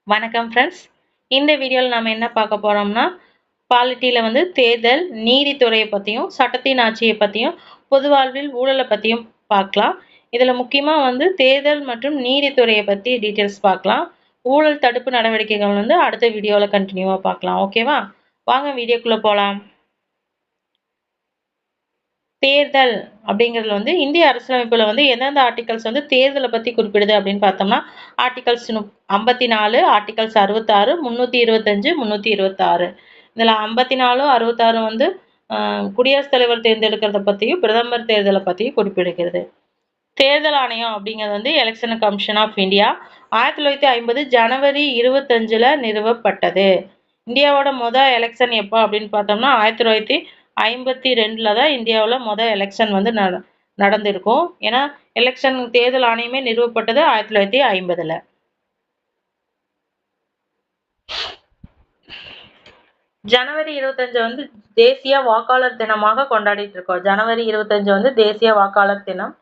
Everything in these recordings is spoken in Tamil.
வணக்கம் ஃப்ரெண்ட்ஸ். இந்த வீடியோவில் நாம் என்ன பார்க்க போகிறோம்னா, பாலிட்டியில் வந்து தேர்தல், நீதித்துறையை பற்றியும், சட்டத்தின் ஆட்சியை பற்றியும், பொது வாழ்வில் ஊழலை பற்றியும் பார்க்கலாம். இதில் முக்கியமாக வந்து தேர்தல் மற்றும் நீதித்துறையை பற்றி டீட்டெயில்ஸ் பார்க்கலாம். ஊழல் தடுப்பு நடவடிக்கைகள் வந்து அடுத்த வீடியோவில் கண்டினியூவாக பார்க்கலாம். ஓகேவா? வாங்க வீடியோக்குள்ளே போகலாம். தேர்தல் அப்படிங்கிறதுல வந்து இந்திய அரசியலமைப்புல வந்து எந்தெந்த ஆர்டிகல்ஸ் வந்து தேர்தலை பத்தி குறிப்பிடுது அப்படின்னு பார்த்தோம்னா, ஆர்டிகல்ஸ் 54, ஆர்டிகல்ஸ் 66, 325, 326. இதுல 54, 66 வந்து குடியரசுத் தலைவர் தேர்ந்தெடுக்கிறத பத்தியும், பிரதமர் தேர்தலை பத்தியும் குறிப்பிடுகிறது. தேர்தல் ஆணையம் அப்படிங்கிறது வந்து எலெக்ஷன் கமிஷன் ஆஃப் இந்தியா 1950 ஜனவரி 25ல நிறுவப்பட்டது. இந்தியாவோட எலெக்ஷன் எப்போ அப்படின்னு பார்த்தோம்னா 1952ல தான் இந்தியாவில் எலெக்ஷன் வந்து நடந்திருக்கும். ஏன்னா எலெக்ஷன் தேர்தல் ஆணையமே நிறுவப்பட்டது 1950ல. ஜனவரி 25 வந்து தேசிய வாக்காளர் தினமாக கொண்டாடிட்டு இருக்கோம். ஜனவரி 25 வந்து தேசிய வாக்காளர் தினம்.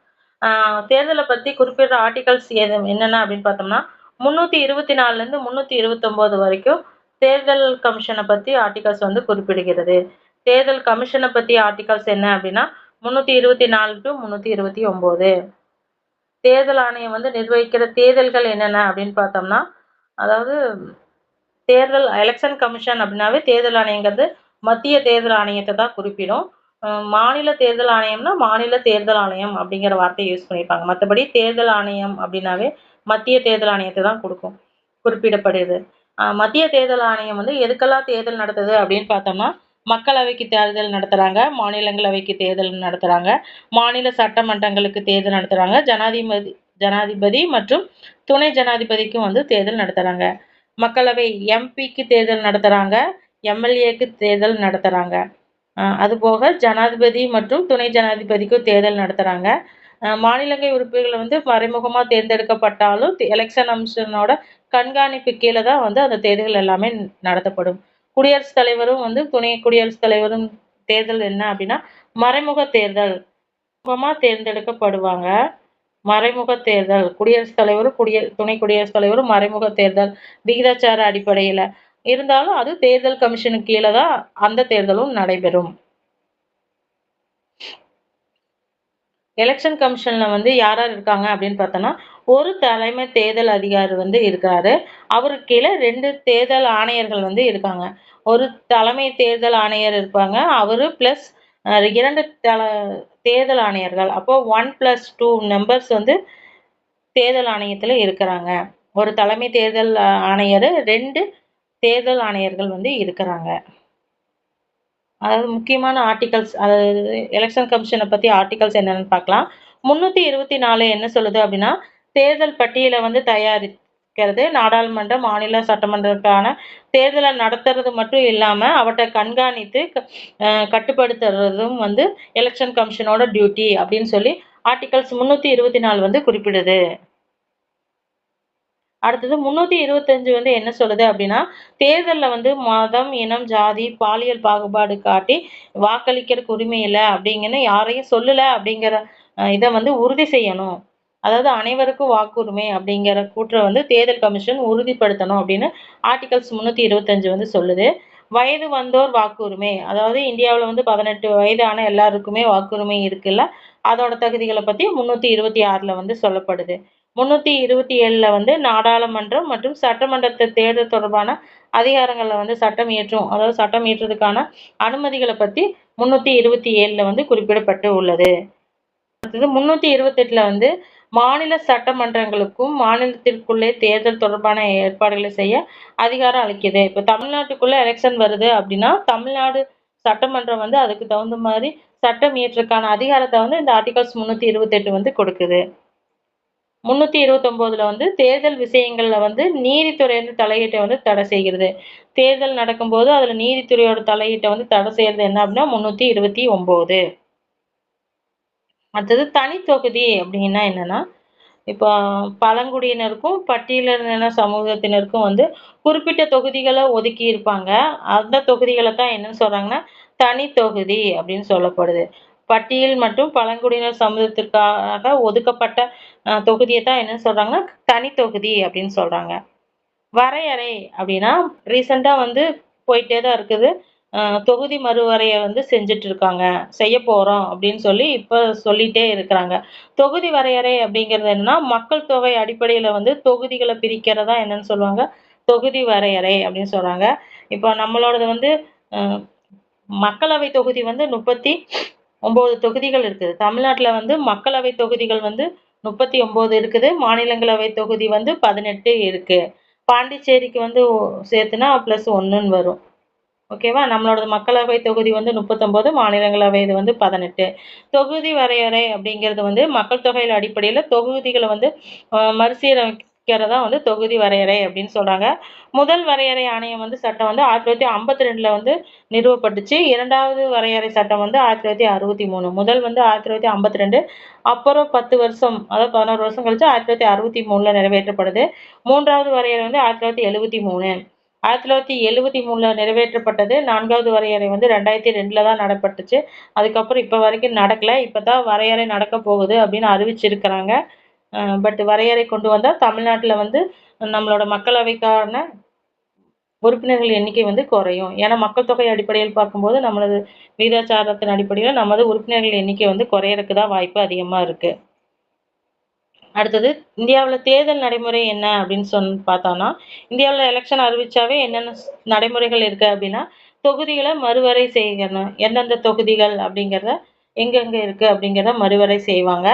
தேர்தலை பத்தி குறிப்பிட்ட ஆர்டிகல்ஸ் என்னென்ன அப்படின்னு பார்த்தோம்னா 324ல இருந்து 329 வரைக்கும் தேர்தல் கமிஷனை பத்தி ஆர்டிகல்ஸ் வந்து குறிப்பிடுகிறது. தேர்தல் கமிஷனை பத்தி ஆர்டிகல்ஸ் என்ன அப்படின்னா 324 டு 329. தேர்தல் ஆணையம் வந்து நிர்வகிக்கிற தேர்தல்கள் என்னென்ன அப்படின்னு பார்த்தோம்னா, அதாவது தேர்தல் எலெக்ஷன் கமிஷன் அப்படின்னாவே தேர்தல் ஆணையங்கிறது மத்திய தேர்தல் ஆணையத்தை தான் குறிப்பிடும். மாநில தேர்தல் ஆணையம்னா மாநில தேர்தல் ஆணையம் அப்படிங்கிற வார்த்தையை யூஸ் பண்ணியிருப்பாங்க. மற்றபடி தேர்தல் ஆணையம் அப்படின்னாவே மத்திய தேர்தல் ஆணையத்தை தான் குறிப்பிடப்படுது. மத்திய தேர்தல் ஆணையம் வந்து எதுக்கெல்லாம் தேர்தல் நடத்துது அப்படின்னு பார்த்தோம்னா, மக்களவைக்கு தேர்தல் நடத்துறாங்க, மாநிலங்களவைக்கு தேர்தல் நடத்துறாங்க, மாநில சட்டமன்றங்களுக்கு தேர்தல் நடத்துறாங்க, ஜனாதிபதி மற்றும் துணை ஜனாதிபதிக்கும் வந்து தேர்தல் நடத்துறாங்க. மக்களவை எம்பிக்கு தேர்தல் நடத்துறாங்க, எம்எல்ஏக்கு தேர்தல் நடத்துறாங்க. அதுபோக ஜனாதிபதி மற்றும் துணை ஜனாதிபதிக்கும் தேர்தல் நடத்துறாங்க. மாநிலங்களவை உறுப்பினர்கள் வந்து மறைமுகமாக தேர்ந்தெடுக்கப்பட்டாலும் எலெக்ஷன் கமிஷனோட கண்காணிப்பு கீழே தான் வந்து அந்த தேர்தல்கள் எல்லாமே நடத்தப்படும். குடியரசுத் தலைவரும் வந்து துணை குடியரசுத் தலைவரும் தேர்தல் என்ன அப்படின்னா மறைமுக தேர்தல். தேர்ந்தெடுக்கப்படுவாங்க. மறைமுக தேர்தல் குடியரசுத் தலைவரும் துணை குடியரசுத் தலைவரும் மறைமுக தேர்தல் விகிதாச்சார அடிப்படையில் இருந்தாலும் அது தேர்தல் கமிஷனுக்கு கீழே தான் அந்த தேர்தலும் நடைபெறும். எலெக்ஷன் கமிஷன்ல வந்து யார் யார் இருக்காங்க அப்படின்னு பார்த்தோன்னா, ஒரு தலைமை தேர்தல் அதிகாரி வந்து இருக்காரு. அவருக்கு கீழே 2 தேர்தல் ஆணையர்கள் வந்து இருக்காங்க. ஒரு தலைமை தேர்தல் ஆணையர் இருப்பாங்க. அவரு பிளஸ் 2 தேர்தல் ஆணையர்கள். அப்போ 1+2 மெம்பர்ஸ் வந்து தேர்தல் ஆணையத்துல இருக்கிறாங்க. ஒரு தலைமை தேர்தல் ஆணையர், 2 தேர்தல் ஆணையர்கள் வந்து இருக்கிறாங்க. அதாவது முக்கியமான ஆர்டிகல்ஸ், அதாவது எலெக்ஷன் கமிஷனை பற்றி ஆர்டிகல்ஸ் என்னென்னு பார்க்கலாம். 324 என்ன சொல்லுது அப்படின்னா, தேர்தல் பட்டியலை வந்து தயாரிக்கிறது, நாடாளுமன்ற மாநில சட்டமன்றத்துக்கான தேர்தலை நடத்துறது மட்டும் இல்லாமல் அவற்றை கண்காணித்து கட்டுப்படுத்துறதும் வந்து எலெக்ஷன் கமிஷனோட டியூட்டி அப்படின்னு சொல்லி ஆர்டிகல்ஸ் 324 வந்து குறிப்பிடுது. அடுத்தது 325 வந்து என்ன சொல்லுது அப்படின்னா, தேர்தலில் வந்து மதம், இனம், ஜாதி, பாலியல் பாகுபாடு காட்டி வாக்களிக்கிறதுக்கு உரிமை இல்லை அப்படிங்கன்னு யாரையும் சொல்லலை அப்படிங்கிற இதை வந்து உறுதி செய்யணும். அதாவது அனைவருக்கும் வாக்குரிமை அப்படிங்கிற கூற்றை வந்து தேர்தல் கமிஷன் உறுதிப்படுத்தணும் அப்படின்னு ஆர்டிகல்ஸ் 325 வந்து சொல்லுது. வயது வந்தோர் வாக்குரிமை, அதாவது இந்தியாவில் வந்து 18 வயதான எல்லாருக்குமே வாக்குரிமை இருக்குல்ல, அதோட தகுதிகளை பற்றி 326ல் வந்து சொல்லப்படுது. 327ல வந்து நாடாளுமன்றம் மற்றும் சட்டமன்றத்தை தேர்தல் தொடர்பான அதிகாரங்களை வந்து சட்டம் இயற்றும், அதாவது சட்டம் இயற்றுவதற்கான அனுமதிகளை பற்றி 327ல வந்து குறிப்பிடப்பட்டு உள்ளது. அடுத்தது 328ல வந்து மாநில சட்டமன்றங்களுக்கும் மாநிலத்திற்குள்ளே தேர்தல் தொடர்பான ஏற்பாடுகளை செய்ய அதிகாரம் அளிக்குது. இப்போ தமிழ்நாட்டுக்குள்ள எலெக்ஷன் வருது அப்படின்னா தமிழ்நாடு சட்டமன்றம் வந்து அதுக்கு தகுந்த மாதிரி சட்டம் இயற்றுக்கான அதிகாரத்தை வந்து இந்த ஆர்டிகல்ஸ் 328 வந்து கொடுக்குது. 329ல வந்து தேர்தல் விஷயங்கள்ல வந்து நீதித்துறை வந்து தலையீட்டை வந்து தடை செய்கிறது. தேர்தல் நடக்கும்போது அதுல நீதித்துறையோட தலையீட்டை வந்து தடை செய்யறது என்ன அப்படின்னா 329. அடுத்தது தனி தொகுதி அப்படின்னா என்னன்னா, இப்போ பழங்குடியினருக்கும் பட்டியலின சமூகத்தினருக்கும் வந்து குறிப்பிட்ட தொகுதிகளை ஒதுக்கி இருப்பாங்க. அந்த தொகுதிகளை தான் என்னன்னு சொல்றாங்கன்னா தனி தொகுதி அப்படின்னு சொல்லப்படுது. பட்டியல் மற்றும் பழங்குடியினர் சமூகத்திற்காக ஒதுக்கப்பட்ட தொகுதியை தான் என்னன்னு சொல்றாங்கன்னா தனி தொகுதி அப்படின்னு சொல்றாங்க. வரையறை அப்படின்னா ரீசெண்டா வந்து போயிட்டே தான் இருக்குது. தொகுதி மறுவரைய வந்து செஞ்சுட்டு இருக்காங்க. செய்ய போறோம் அப்படின்னு சொல்லி இப்ப சொல்லிட்டே இருக்கிறாங்க. தொகுதி வரையறை அப்படிங்கிறது என்னன்னா, மக்கள் தொகை அடிப்படையில வந்து தொகுதிகள பிரிக்கிறதா என்னன்னு சொல்லுவாங்க, தொகுதி வரையறை அப்படின்னு சொல்றாங்க. இப்போ நம்மளோடது வந்து அ மக்களவை தொகுதி வந்து 39 தொகுதிகள் இருக்குது. தமிழ்நாட்டுல வந்து மக்களவை தொகுதிகள் வந்து 39 இருக்குது. மாநிலங்களவை தொகுதி வந்து 18 இருக்கு. பாண்டிச்சேரிக்கு வந்து சேர்த்துனா +1 ன்னு வரும். ஓகேவா? நம்மளோட மக்களவை தொகுதி வந்து 39, மாநிலங்களவை இது வந்து 18. தொகுதி வரையறை அப்படிங்கிறது வந்து மக்கள் தொகையில அடிப்படையில தொகுதிகள வந்து மறுசீரமைக்கிறதா வந்து தொகுதி வரையறை அப்படின்னு சொல்றாங்க. முதல் வரையறை ஆணையம் வந்து சட்டம் வந்து 1952ல வந்து நிறுவப்பட்டுச்சு. 2வது வரையறை சட்டம் வந்து 1963. முதல் வந்து 1952, அப்புறம் 10 வருஷம், அதாவது 11 வருஷம் கழிச்சு 1963ல நிறைவேற்றப்படுது. 3வது வரையறை வந்து 1973. 1973ல நிறைவேற்றப்பட்டது. 4வது வரையறை வந்து 2002ல தான் நடப்பட்டுச்சு. அதுக்கப்புறம் இப்ப வரைக்கும் நடக்கல. இப்ப தான் வரையறை நடக்கப் போகுது அப்படின்னு அறிவிச்சிருக்கிறாங்க. பட் வரையறை கொண்டு வந்தா தமிழ்நாட்டுல வந்து நம்மளோட மக்களவைக்கான உறுப்பினர்கள் எண்ணிக்கை வந்து குறையும். ஏன்னா மக்கள் தொகை அடிப்படையில் பார்க்கும்போது நம்மளது விகிதாச்சாரத்தின் அடிப்படையில நமது உறுப்பினர்கள் எண்ணிக்கை வந்து குறையறக்கு தான் வாய்ப்பு அதிகமா இருக்கு. அடுத்தது இந்தியாவுல தேர்தல் நடைமுறை என்ன அப்படின்னு பார்த்தோம்னா, இந்தியாவுல எலெக்ஷன் அறிவிச்சாவே என்னென்ன நடைமுறைகள் இருக்கு அப்படின்னா, தொகுதிகள மறுவரை செய்யணும். எந்தெந்த தொகுதிகள் அப்படிங்கிறத எங்கெங்க இருக்கு அப்படிங்கிறத மறுவரை செய்வாங்க.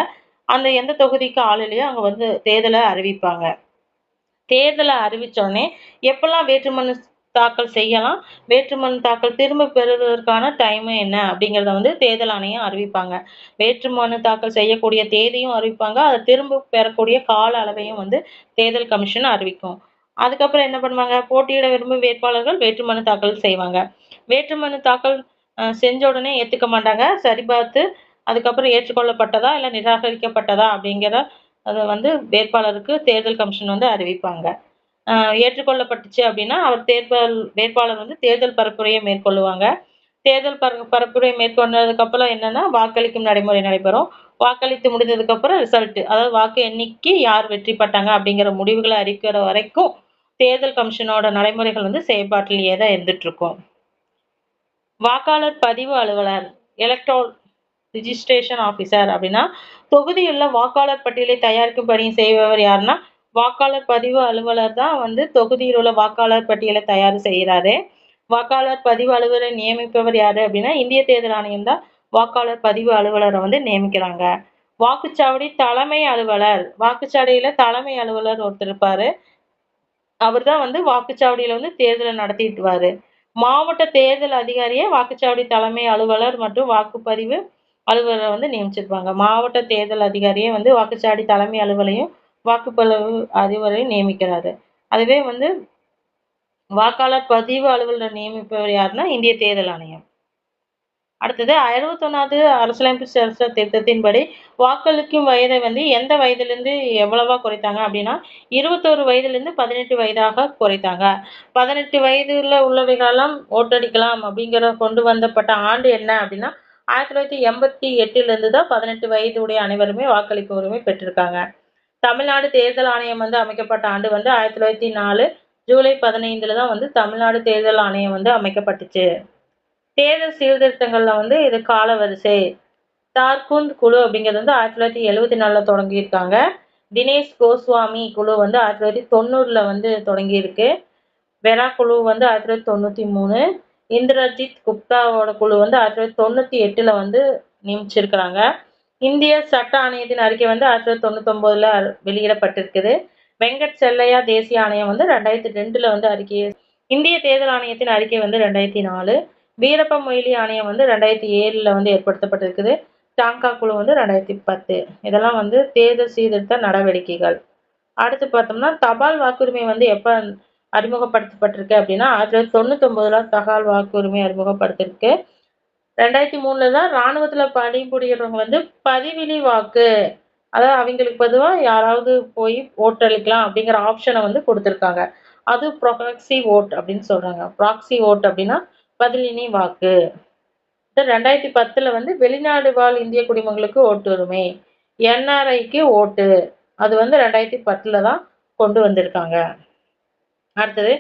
அந்த எந்த தொகுதிக்கு ஆள் இல்லையோ அங்க வந்து தேர்தல அறிவிப்பாங்க. தேர்தல அறிவிச்சோனே எப்பல்லாம் வேட்புமனு தாக்கல் செய்யலாம், வேட்புமனு தாக்கல் திரும்ப பெறுவதற்கான டைம் என்ன அப்படிங்கிறத வந்து தேர்தல் ஆணையம் அறிவிப்பாங்க. வேட்புமனு தாக்கல் செய்யக்கூடிய தேதியும் அறிவிப்பாங்க. அத திரும்ப பெறக்கூடிய கால அளவையும் வந்து தேர்தல் கமிஷன் அறிவிக்கும். அதுக்கப்புறம் என்ன பண்ணுவாங்க, போட்டியிட விரும்பும் வேட்பாளர்கள் வேட்புமனு தாக்கல் செய்வாங்க. வேட்புமனு தாக்கல் செஞ்ச உடனே ஏத்துக்க மாட்டாங்க. சரிபார்த்து அதுக்கப்புறம் ஏற்றுக்கொள்ளப்பட்டதா, இல்ல நிராகரிக்கப்பட்டதா அப்படிங்கிற அத வந்து வேட்பாளருக்கு தேர்தல் கமிஷன் வந்து அறிவிப்பாங்க. அ ஏற்றுக்கொள்ளப்பட்டுச்சு அப்படின்னா, அவர் வேட்பாளர் வந்து தேர்தல் பரப்புரையை மேற்கொள்ளுவாங்க. தேர்தல் பரப்புரை மேற்கொண்டதுக்கப்புறம் என்னன்னா, வாக்களிக்கும் நடைமுறை நடைபெறும். வாக்களித்து முடிந்ததுக்கப்புறம் ரிசல்ட், அதாவது வாக்கு எண்ணிக்கை யார் வெற்றி பெற்றாங்க அப்படிங்கிற முடிவுகள அறிவிக்கிற வரைக்கும் தேர்தல் கமிஷனோட நடைமுறைகள் வந்து செயல்பாட்டிலேயே தான் இருந்துட்டுருக்கும். வாக்காளர் பதிவு அலுவலர், எலக்டோரல் ரிஜிஸ்ட்ரேஷன் ஆஃபீசர் அப்படின்னா, தொகுதியுள்ள வாக்காளர் பட்டியலை தயாரிக்கும் பணி செய்பவர் யாருன்னா, வாக்காளர் பதிவு அலுவலர் தான் வந்து தொகுதியில் உள்ள வாக்காளர் பட்டியலை தயார் செய்றாரு. வாக்காளர் பதிவு அலுவலரை நியமிப்பவர் யாரு அப்படின்னா, இந்திய தேர்தல் ஆணையம் தான் வாக்காளர் பதிவு அலுவலரை வந்து நியமிக்கிறாங்க. வாக்குச்சாவடி தலைமை அலுவலர், வாக்குச்சாவடியில தலைமை அலுவலர் ஒருத்தர் இருப்பாரு. அவர்தான் வந்து வாக்குச்சாவடியில வந்து தேர்தல நடத்திட்டுவாரு. மாவட்ட தேர்தல் அதிகாரியே வாக்குச்சாவடி தலைமை அலுவலர் மற்றும் வாக்குப்பதிவு அலுவலரை வந்து நியமிச்சிருப்பாங்க. மாவட்ட தேர்தல் அதிகாரியே வந்து வாக்குச்சாவடி தலைமை அலுவலையும், வாக்குப்பதிவு அதிபரையும் நியமிக்கிறாரு. அதுவே வந்து வாக்காளர் பதிவு அலுவலரை நியமிப்பவர் யாருன்னா, இந்திய தேர்தல் ஆணையம். அடுத்தது 61வது அரசியலமைப்பு சட்ட திருத்தத்தின்படி வாக்களிக்கும் வயதை வந்து எந்த வயதிலிருந்து எவ்வளவா குறைத்தாங்க அப்படின்னா, 21 வயதிலிருந்து 18 வயதாக குறைத்தாங்க. 18 வயதுல உள்ளவைகளெல்லாம் ஓட்டடிக்கலாம் அப்படிங்கிற கொண்டு வந்தப்பட்ட ஆண்டு என்ன அப்படின்னா, 1988லிருந்து தான் 18 வயது உடைய அனைவருமே வாக்களிக்கும் உரிமை பெற்றிருக்காங்க. தமிழ்நாடு தேர்தல் ஆணையம் வந்து அமைக்கப்பட்ட ஆண்டு வந்து 1904 ஜூலை 15ல தான் வந்து தமிழ்நாடு தேர்தல் ஆணையம் வந்து அமைக்கப்பட்டுச்சு. தேர்தல் சீர்திருத்தங்கள்ல வந்து இது காலவரிசை. தார்குந்த் குழு அப்படிங்கிறது வந்து 1974ல தொடங்கியிருக்காங்க. தினேஷ் கோஸ்வாமி குழு வந்து 1990ல வந்து தொடங்கியிருக்கு. வெரா குழு வந்து 1993. இந்திரஜித் குப்தாவோட குழு வந்து 1998ல வந்து நியமிச்சிருக்கிறாங்க. இந்திய சட்ட ஆணையத்தின் அறிக்கை வந்து 1999ல வெளியிடப்பட்டிருக்குது. வெங்கட் செல்லையா தேசிய ஆணையம் வந்து 2002ல வந்து இந்திய தேர்தல் ஆணையத்தின் அறிக்கை வந்து 2004. வீரப்ப மொய்லி ஆணையம் வந்து 2007ல வந்து ஏற்படுத்தப்பட்டிருக்குது. டாங்கா குழு வந்து 2010. இதெல்லாம் வந்து தேர்தல் சீர்திருத்த நடவடிக்கைகள். அடுத்து பார்த்தோம்னா, தபால் வாக்குரிமை வந்து எப்ப அறிமுகப்படுத்தப்பட்டிருக்கு அப்படின்னா, 1999ல தபால் வாக்குரிமை அறிமுகப்படுத்திருக்கு. 2003ல தான் ராணுவத்துல பணிபுரியறவங்க வந்து பதிவிலி வாக்கு, அதாவது அவங்களுக்கு பொதுவா யாராவது போய் ஓட்டளிக்கலாம் அப்படிங்கிற ஆப்ஷன வந்து குடுத்திருக்காங்க. அது ப்ராக்ஸி வோட் அப்படின்னு சொல்றாங்க. ப்ராக்ஸி வோட் அப்படின்னா பதிலினி வாக்கு. 2010ல வந்து வெளிநாடு வாழ் இந்திய குடிமக்களுக்கு ஓட்டுரிமை. என்ஆர்ஐக்கு ஓட்டு. அது வந்து 2010ல தான் கொண்டு வந்திருக்காங்க. அடுத்தது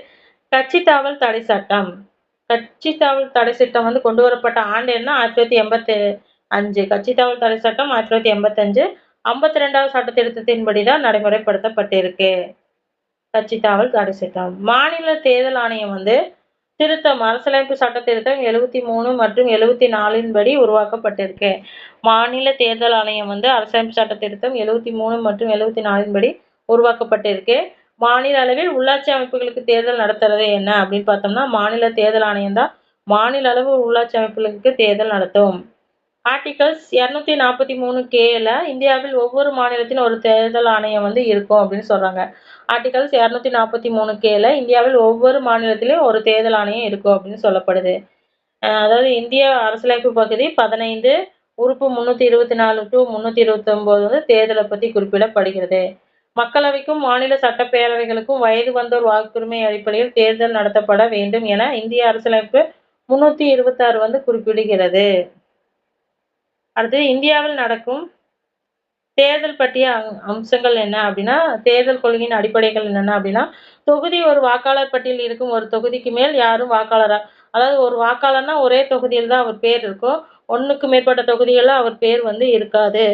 கட்சி தாவல் தடை சட்டம். கட்சி தாவல் தடை சட்டம் வந்து கொண்டு வரப்பட்ட ஆண்டு என்ன? 1985. கட்சி தாவல் தடை சட்டம் 1985. 52வது சட்ட திருத்தத்தின்படி தான் நடைமுறைப்படுத்தப்பட்டிருக்கு. கட்சி தாவல் தடை சட்டம். மாநில தேர்தல் ஆணையம் வந்து திருத்தம் அரசியலமைப்பு சட்ட திருத்தம் 73 மற்றும் 74 படி உருவாக்கப்பட்டிருக்கு. மாநில தேர்தல் ஆணையம் வந்து அரசியலமைப்பு சட்ட திருத்தம் 73 மற்றும் 74 படி உருவாக்கப்பட்டிருக்கு. மாநில அளவில் உள்ளாட்சி அமைப்புகளுக்கு தேர்தல் நடத்துறது என்ன அப்படின்னு பார்த்தோம்னா மாநில தேர்தல் ஆணையம் தான் மாநில அளவு உள்ளாட்சி அமைப்புகளுக்கு தேர்தல் நடத்தும். ஆர்டிகல்ஸ் 243Kல இந்தியாவில் ஒவ்வொரு மாநிலத்திலும் ஒரு தேர்தல் ஆணையம் வந்து இருக்கும் அப்படின்னு சொல்றாங்க. ஆர்டிகல்ஸ் 243Kல இந்தியாவில் ஒவ்வொரு மாநிலத்திலும் ஒரு தேர்தல் ஆணையம் இருக்கும் அப்படின்னு சொல்லப்படுது. அதாவது இந்திய அரசியலமைப்பு பகுதி 15 உறுப்பு 324 to 329 வந்து தேர்தலை பத்தி குறிப்பிடப்படுகிறது. மக்களவைக்கும் மாநில சட்டப்பேரவைகளுக்கும் வயது வந்தோர் வாக்குரிமை அடிப்படையில் தேர்தல் நடத்தப்பட வேண்டும் என இந்திய அரசியலமைப்பு 326 வந்து குறிப்பிடுகிறது. அடுத்து இந்தியாவில் நடக்கும் தேர்தல் பற்றிய அம்சங்கள் என்ன அப்படின்னா தேர்தல் கொள்கையின் அடிப்படைகள் என்னென்ன அப்படின்னா தொகுதி ஒரு வாக்காளர் பட்டியலில் இருக்கும் ஒரு தொகுதிக்கு மேல் யாரும் வாக்காளரா அதாவது ஒரு வாக்காளர்னா ஒரே தொகுதியில் தான் அவர் பேர் இருக்கும். ஒன்றுக்கு மேற்பட்ட தொகுதிகளில் அவர் பேர் வந்து இருக்காது.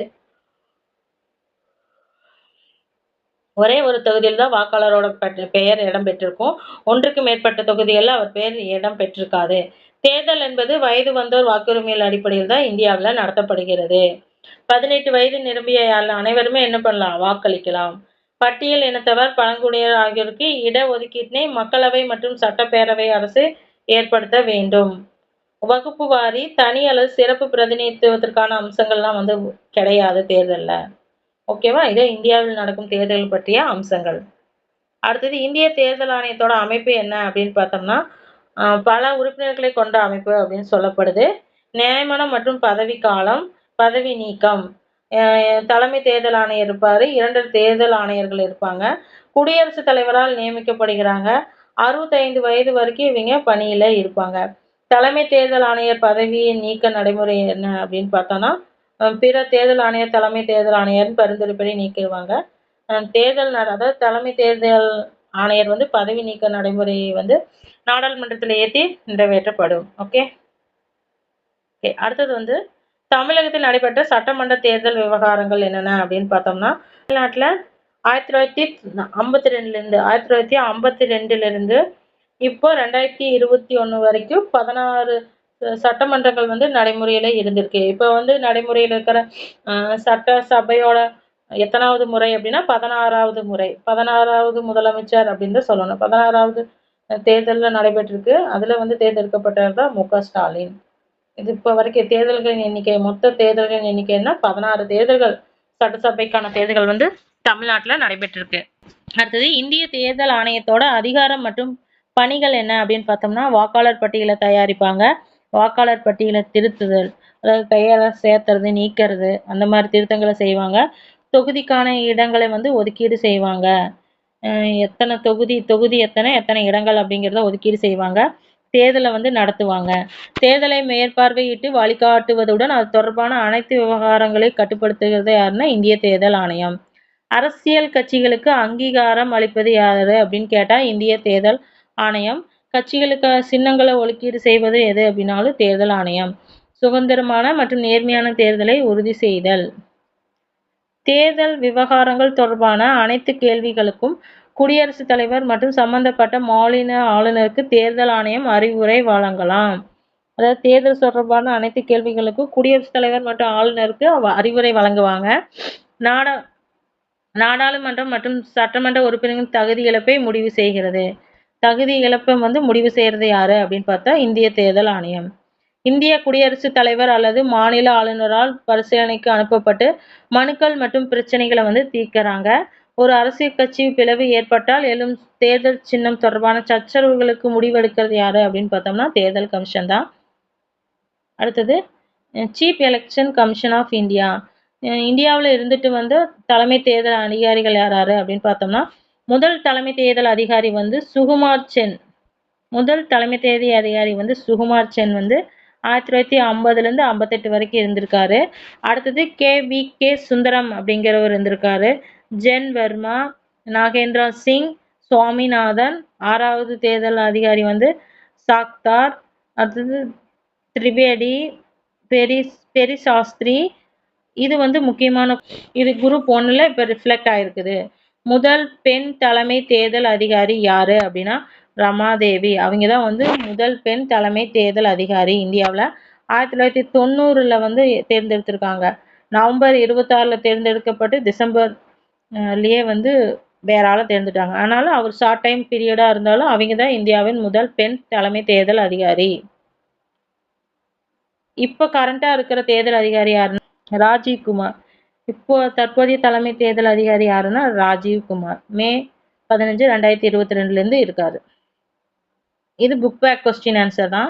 ஒரே ஒரு தொகுதியில் தான் வாக்காளரோட பெயர் இடம் பெற்றிருக்கும். ஒன்றுக்கு மேற்பட்ட தொகுதிகளில் அவர் பெயர் இடம் பெற்றிருக்காது. தேர்தல் என்பது வயது வந்தோர் வாக்குரிமையில் அடிப்படையில் தான் இந்தியாவில் நடத்தப்படுகிறது. 18 வயது நிரம்பிய அனைவருமே என்ன பண்ணலாம்? வாக்களிக்கலாம். பட்டியல் இனத்தவர் பழங்குடியினர் ஆகியோருக்கு இட ஒதுக்கீட்டினை மக்களவை மற்றும் சட்டப்பேரவை அரசு ஏற்படுத்த வேண்டும். வகுப்பு வாரி தனி அல்லது சிறப்பு பிரதிநிதித்துவத்திற்கான அம்சங்கள்லாம் வந்து கிடையாது தேர்தலில். ஓகேவா? இதே இந்தியாவில் நடக்கும் தேர்தல் பற்றிய அம்சங்கள். அடுத்தது இந்திய தேர்தல் ஆணையத்தோட அமைப்பு என்ன அப்படின்னு பார்த்தோம்னா பல உறுப்பினர்களை கொண்ட அமைப்பு அப்படின்னு சொல்லப்படுது. நியமனம் மற்றும் பதவி காலம், பதவி நீக்கம். தலைமை தேர்தல் ஆணையர் இருப்பார். 2 தேர்தல் ஆணையர்கள் இருப்பாங்க. குடியரசுத் தலைவரால் நியமிக்கப்படுகிறாங்க. 65 வயது வரைக்கும் இவங்க பணியில் இருப்பாங்க. தலைமை தேர்தல் ஆணையர் பதவியை நீக்க நடைமுறை என்ன அப்படின்னு பார்த்தோம்னா பிற தேர்தல் ஆணையர் தலைமை தேர்தல் ஆணையர்னு பரிந்துரைப்படி நீக்கிடுவாங்க. தேர்தல் அதாவது தலைமை தேர்தல் ஆணையர் வந்து பதவி நீக்க நடைமுறை வந்து நாடாளுமன்றத்தில் ஏற்றி நிறைவேற்றப்படும். ஓகே. அடுத்தது வந்து தமிழகத்தில் நடைபெற்ற சட்டமன்ற தேர்தல் விவகாரங்கள் என்னென்ன அப்படின்னு பார்த்தோம்னா தமிழ்நாட்டில் 1952 இப்போ 2021 வரைக்கும் 16 சட்டமன்றங்கள் வந்து நடைமுறையில் இருந்திருக்கு. இப்போ வந்து நடைமுறையில் இருக்கிற சட்டசபையோட எத்தனாவது முறை அப்படின்னா 16வது முறை. 16வது முதலமைச்சர் அப்படின்னு தான் சொல்லணும். 16வது தேர்தலில் நடைபெற்றிருக்கு. அதில் வந்து தேர்ந்தெடுக்கப்பட்டவர் தான் மு க ஸ்டாலின். இது இப்போ வரைக்கும் தேர்தல்களின் எண்ணிக்கை மொத்த தேர்தல்களின் எண்ணிக்கைன்னா 16 தேர்தல்கள் சட்டசபைக்கான தேர்தல்கள் வந்து தமிழ்நாட்டில் நடைபெற்றிருக்கு. அடுத்தது இந்திய தேர்தல் ஆணையத்தோட அதிகாரம் மற்றும் பணிகள் என்ன அப்படின்னு பார்த்தோம்னா வாக்காளர் பட்டியலை தயாரிப்பாங்க. வாக்காளர் பட்டியலை திருத்துதல் அதாவது பெயரை சேர்த்துறது நீக்கிறது அந்த மாதிரி திருத்தங்களை செய்வாங்க. தொகுதிக்கான இடங்களை வந்து ஒதுக்கீடு செய்வாங்க. எத்தனை தொகுதி எத்தனை இடங்கள் அப்படிங்கிறத ஒதுக்கீடு செய்வாங்க. தேர்தலை வந்து நடத்துவாங்க. தேர்தலை மேற்பார்வையிட்டு வழிகாட்டுவதுடன் அது தொடர்பான அனைத்து விவகாரங்களை கட்டுப்படுத்துகிறது யாருன்னா இந்திய தேர்தல் ஆணையம். அரசியல் கட்சிகளுக்கு அங்கீகாரம் அளிப்பது யாரு அப்படின்னு கேட்டா இந்திய தேர்தல் ஆணையம். கட்சிகளுக்கு சின்னங்களை ஒதுக்கீடு செய்வது எது அப்படின்னாலும் தேர்தல் ஆணையம். சுதந்திரமான மற்றும் நேர்மையான தேர்தலை உறுதி செய்தல். தேர்தல் விவகாரங்கள் தொடர்பான அனைத்து கேள்விகளுக்கும் குடியரசுத் தலைவர் மற்றும் சம்பந்தப்பட்ட மாநில ஆளுநருக்கு தேர்தல் ஆணையம் அறிவுரை வழங்கலாம். அதாவது தேர்தல் தொடர்பான அனைத்து கேள்விகளுக்கும் குடியரசுத் தலைவர் மற்றும் ஆளுநருக்கு அறிவுரை வழங்குவாங்க. நாடாளுமன்றம் மற்றும் சட்டமன்ற உறுப்பினர்களின் தகுதி இழப்பை முடிவு செய்கிறது. தகுதி இழப்பை வந்து முடிவு செய்கிறது யாரு அப்படின்னு பார்த்தா இந்திய தேர்தல் ஆணையம். இந்திய குடியரசுத் தலைவர் அல்லது மாநில ஆளுநரால் பரிசீலனைக்கு அனுப்பப்பட்டு மனுக்கள் மற்றும் பிரச்சனைகளை வந்து தீர்க்கிறாங்க. ஒரு அரசியல் கட்சி பிளவு ஏற்பட்டால் எழும் தேர்தல் சின்னம் தொடர்பான சச்சரவுகளுக்கு முடிவெடுக்கிறது யாரு அப்படின்னு பார்த்தோம்னா தேர்தல் கமிஷன் தான். அடுத்தது chief election commission of India. இந்தியாவில் இருந்துட்டு வந்து தலைமை தேர்தல் அதிகாரிகள் யாராரு அப்படின்னு பார்த்தோம்னா முதல் தலைமை தேர்தல் அதிகாரி வந்து சுகுமார் சென். முதல் தலைமை தேர்தல் அதிகாரி வந்து சுகுமார் சென் வந்து 1950லேருந்து 58 வரைக்கும் இருந்திருக்காரு. அடுத்தது கே சுந்தரம் அப்படிங்கிறவர் இருந்திருக்காரு. ஜென் வர்மா, நாகேந்திரா சிங், சுவாமிநாதன், 6வது தேர்தல் அதிகாரி வந்து சாக்தார். அடுத்தது திரிவேடி, பெரிசாஸ்திரி. இது வந்து முக்கியமான, இது குரூப் 1ல இப்போ ரிஃப்ளெக்ட் ஆயிருக்குது. முதல் பெண் தலைமை தேர்தல் அதிகாரி யாரு அப்படின்னா ரமாதேவி. அவங்க தான் வந்து முதல் பெண் தலைமை தேர்தல் அதிகாரி இந்தியாவில். 1990ல் வந்து தேர்ந்தெடுத்திருக்காங்க. நவம்பர் 26ல் தேர்ந்தெடுக்கப்பட்டு டிசம்பர்லயே வந்து வேற ஆளை தேர்ந்தெடுத்தாங்க. ஆனாலும் அவர் ஷார்ட் டைம் பீரியடா இருந்தாலும் அவங்க தான் இந்தியாவின் முதல் பெண் தலைமை தேர்தல் அதிகாரி. இப்போ கரண்டா இருக்கிற தேர்தல் அதிகாரி யாருன்னா ராஜீவ் குமார். இப்போ தற்போதைய தலைமை தேர்தல் அதிகாரி யாருன்னா ராஜீவ் குமார். மே 15, 2022 இருக்காரு. இது புக் பேக் கொஸ்டின் ஆன்சர் தான்.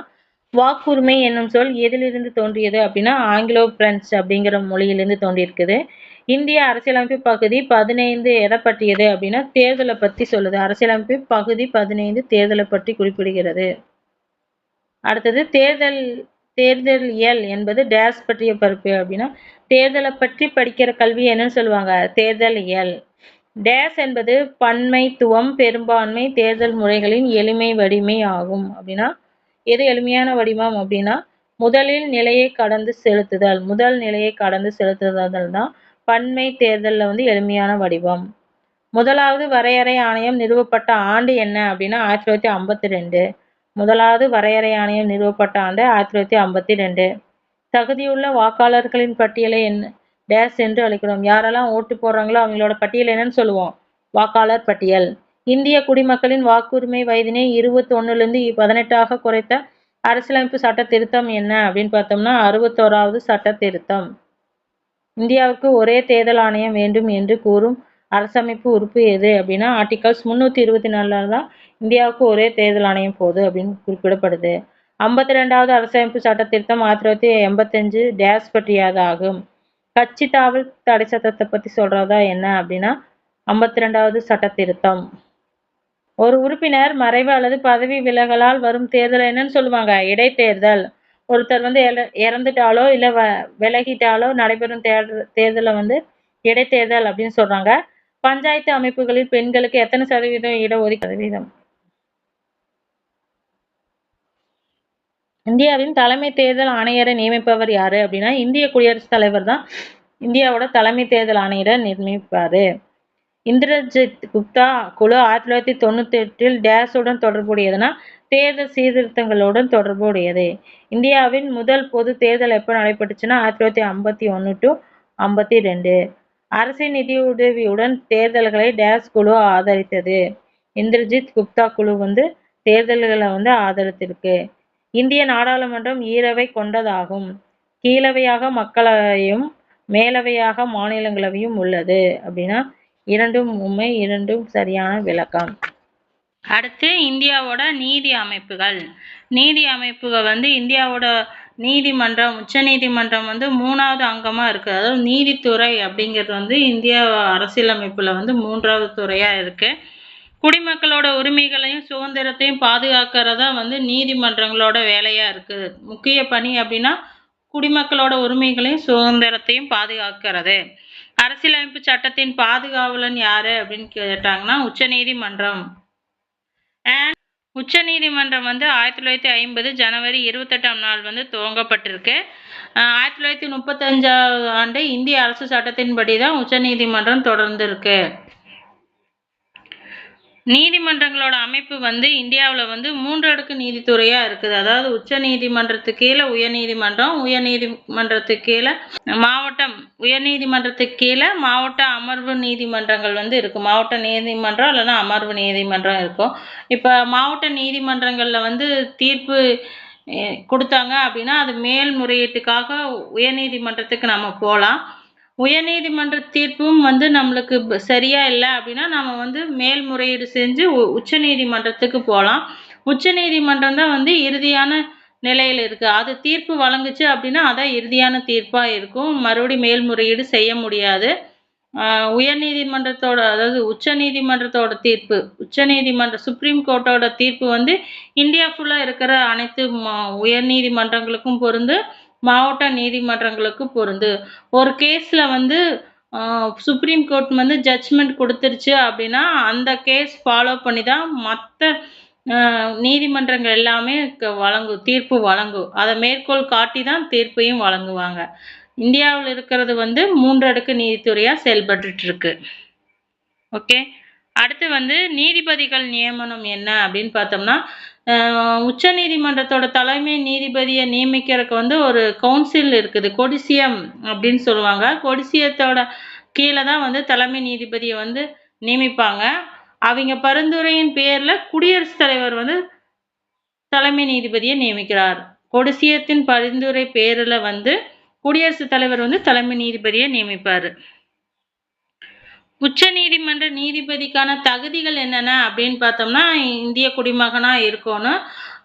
வாக்குரிமை என்னும் சொல் எதிலிருந்து தோன்றியது அப்படின்னா ஆங்கிலோ பிரெஞ்சு அப்படிங்கிற மொழியிலிருந்து தோன்றியிருக்குது. இந்திய அரசியலமைப்பு பகுதி 15 எதை பற்றியது அப்படின்னா தேர்தலை பற்றி சொல்லுது. அரசியலமைப்பு பகுதி 15 தேர்தலை பற்றி குறிப்பிடுகிறது. அடுத்தது தேர்தலியல் என்பது டேஸ் பற்றிய பருப்பு அப்படின்னா தேர்தலை பற்றி படிக்கிற கல்வி என்னன்னு சொல்லுவாங்க தேர்தலியல். டேஸ் என்பது பன்மைத்துவம் பெரும்பான்மை தேர்தல் முறைகளின் எளிமை வடிமை ஆகும். அப்படின்னா எது எளிமையான வடிவம் அப்படின்னா முதல் நிலையை கடந்து செலுத்துதல் தான் பன்மை தேர்தலில் வந்து எளிமையான வடிவம். முதலாவது வரையறை ஆணையம் நிறுவப்பட்ட ஆண்டு என்ன அப்படின்னா 1952. முதலாவது வரையறை ஆணையம் நிறுவப்பட்ட ஆண்டு 1952. தகுதியுள்ள வாக்காளர்களின் பட்டியலை டேஸ் என்று அழைக்கிறோம். யாரெல்லாம் ஓட்டு போடுறாங்களோ அவங்களோட பட்டியல் என்னன்னு சொல்லுவோம் வாக்காளர் பட்டியல். இந்திய குடிமக்களின் வாக்குரிமை வயதினை 21லிருந்து 18ஆக குறைத்த அரசியலமைப்பு சட்ட திருத்தம் என்ன அப்படின்னு பார்த்தோம்னா 61வது சட்ட திருத்தம். இந்தியாவுக்கு ஒரே தேர்தல் ஆணையம் வேண்டும் என்று கூறும் அரசமைப்பு உறுப்பு எது அப்படின்னா ஆர்டிகல்ஸ் 324 தான் இந்தியாவுக்கு ஒரே தேர்தல் ஆணையம் போகுது அப்படின்னு குறிப்பிடப்படுது. 52வது அரசமைப்பு சட்ட திருத்தம் 1985 டேஸ் பற்றியதாகும். கட்சி தாவல் தடை சட்டத்தை பத்தி சொல்றதா என்ன அப்படின்னா 52வது சட்ட திருத்தம். ஒரு உறுப்பினர் மறைவு அல்லது பதவி விலகலால் வரும் தேர்தல் என்னன்னு சொல்லுவாங்க இடைத்தேர்தல். ஒருத்தர் வந்து இறந்துட்டாலோ இல்ல விலகிட்டாலோ நடைபெறும் தேர்தலை வந்து இடைத்தேர்தல் அப்படின்னு சொல்றாங்க. பஞ்சாயத்து அமைப்புகளில் பெண்களுக்கு எத்தனை சதவீதம் இடஒதுக்கீடு? இந்தியாவின் தலைமை தேர்தல் ஆணையரை நியமிப்பவர் யாரு அப்படின்னா இந்திய குடியரசுத் தலைவர் தான் இந்தியாவோட தலைமை தேர்தல் ஆணையரை நியமிப்பாரு. இந்திரஜித் குப்தா குழு 1998 டேஸுடன் தொடர்புடையதுன்னா தேர்தல் சீர்திருத்தங்களுடன் தொடர்புடையது. இந்தியாவின் முதல் பொது தேர்தல் எப்போ நடைபெற்றுச்சுன்னா 1951 to 52. அரசின் நிதியுதவியுடன் தேர்தல்களை டேஸ் குழு ஆதரித்தது. இந்திரஜித் குப்தா குழு வந்து தேர்தல்களை வந்து ஆதரித்திருக்கு. இந்திய நாடாளுமன்றம் ஈரவை கொண்டதாகும். கீழவையாக மக்களவையும் மேலவையாக மாநிலங்களவையும் உள்ளது அப்படின்னா இரண்டும் உண்மை, இரண்டும் சரியான விளக்கம். அடுத்து இந்தியாவோட நீதி அமைப்புகள். நீதி அமைப்புகள் வந்து இந்தியாவோட நீதிமன்றம் உச்ச நீதிமன்றம் வந்து 3வது அங்கமா இருக்கு. அதாவது நீதித்துறை அப்படிங்கிறது வந்து இந்திய அரசியலமைப்புல வந்து 3வது துறையா இருக்கு. குடிமக்களோட உரிமைகளையும் சுதந்திரத்தையும் பாதுகாக்கிறதா வந்து நீதிமன்றங்களோட வேலையா இருக்கு. முக்கிய பணி அப்படின்னா குடிமக்களோட உரிமைகளையும் சுதந்திரத்தையும் பாதுகாக்கிறது. அரசியலமைப்பு சட்டத்தின் பாதுகாவலன் யாரு அப்படின்னு கேட்டாங்கன்னா உச்ச நீதிமன்றம். உச்ச நீதிமன்றம் வந்து 1950 ஜனவரி 28ஆம் நாள் வந்து துவங்கப்பட்டிருக்கு. 1935 ஆண்டு இந்திய அரசு சட்டத்தின்படி தான் உச்ச நீதிமன்றம் தொடர்ந்து இருக்கு. நீதிமன்றங்களோட அமைப்பு வந்து இந்தியாவில் வந்து 3 அடுக்கு நீதித்துறையா இருக்குது. அதாவது உச்ச நீதிமன்றத்துக்கு கீழே உயர்நீதிமன்றம், உயர்நீதிமன்றத்துக்கு கீழே மாவட்டம், உயர்நீதிமன்றத்துக்கு கீழே மாவட்ட அமர்வு நீதிமன்றங்கள் வந்து இருக்கு. மாவட்ட நீதிமன்றம் இல்லைன்னா அமர்வு நீதிமன்றம் இருக்கும். இப்போ மாவட்ட நீதிமன்றங்களில் வந்து தீர்ப்பு கொடுத்தாங்க அப்படின்னா அது மேல்முறையீட்டுக்காக உயர்நீதிமன்றத்துக்கு நம்ம போகலாம். உயர்நீதிமன்ற தீர்ப்பும் வந்து நம்மளுக்கு சரியா இல்லை அப்படின்னா நம்ம வந்து மேல்முறையீடு செஞ்சு உச்ச நீதிமன்றத்துக்கு போகலாம். உச்ச நீதிமன்றம் தான் வந்து இறுதியான நிலையில் இருக்கு. அது தீர்ப்பு வழங்குச்சு அப்படின்னா அதான் இறுதியான தீர்ப்பா இருக்கும். மறுபடியும் மேல்முறையீடு செய்ய முடியாது. உயர்நீதிமன்றத்தோட அதாவது உச்ச நீதிமன்றத்தோட தீர்ப்பு, உச்ச நீதிமன்ற சுப்ரீம் கோர்ட்டோட தீர்ப்பு வந்து இந்தியா ஃபுல்லா இருக்கிற அனைத்து உயர்நீதிமன்றங்களுக்கும் பொருந்து, மாவட்ட நீதிமன்றங்களுக்கு பொருந்து. ஒரு கேஸ்ல வந்து சுப்ரீம் கோர்ட் வந்து ஜட்ஜ்மெண்ட் கொடுத்துருச்சு அப்படின்னா அந்த கேஸ் ஃபாலோ பண்ணி தான் மற்ற நீதிமன்றங்கள் எல்லாமே தீர்ப்பு வழங்கும். அதை மேற்கோள் காட்டி தான் தீர்ப்பையும் வழங்குவாங்க. இந்தியாவில் இருக்கிறது வந்து 3 அடுக்கு நீதித்துறையா செயல்பட்டுட்டு இருக்கு. ஓகே. அடுத்து வந்து நீதிபதிகள் நியமனம் என்ன அப்படின்னு பார்த்தோம்னா, உச்ச நீதிமன்றத்தோட தலைமை நீதிபதியை நியமிக்கிறதுக்கு வந்து ஒரு கவுன்சில் இருக்குது. கொடிசியம் அப்படின்னு சொல்லுவாங்க. கொடிசியத்தோட கீழே தான் வந்து தலைமை நீதிபதியை வந்து நியமிப்பாங்க. அவங்க பரிந்துரையின் பேர்ல குடியரசுத் தலைவர் வந்து தலைமை நீதிபதியை நியமிக்கிறார். கொடிசியத்தின் பரிந்துரை பேர்ல வந்து குடியரசுத் தலைவர் வந்து தலைமை நீதிபதியை நியமிப்பாரு. உச்ச நீதிமன்ற நீதிபதிக்கான தகுதிகள் என்னென்ன அப்படின்னு பார்த்தோம்னா, இந்திய குடிமகனா இருக்கணும்.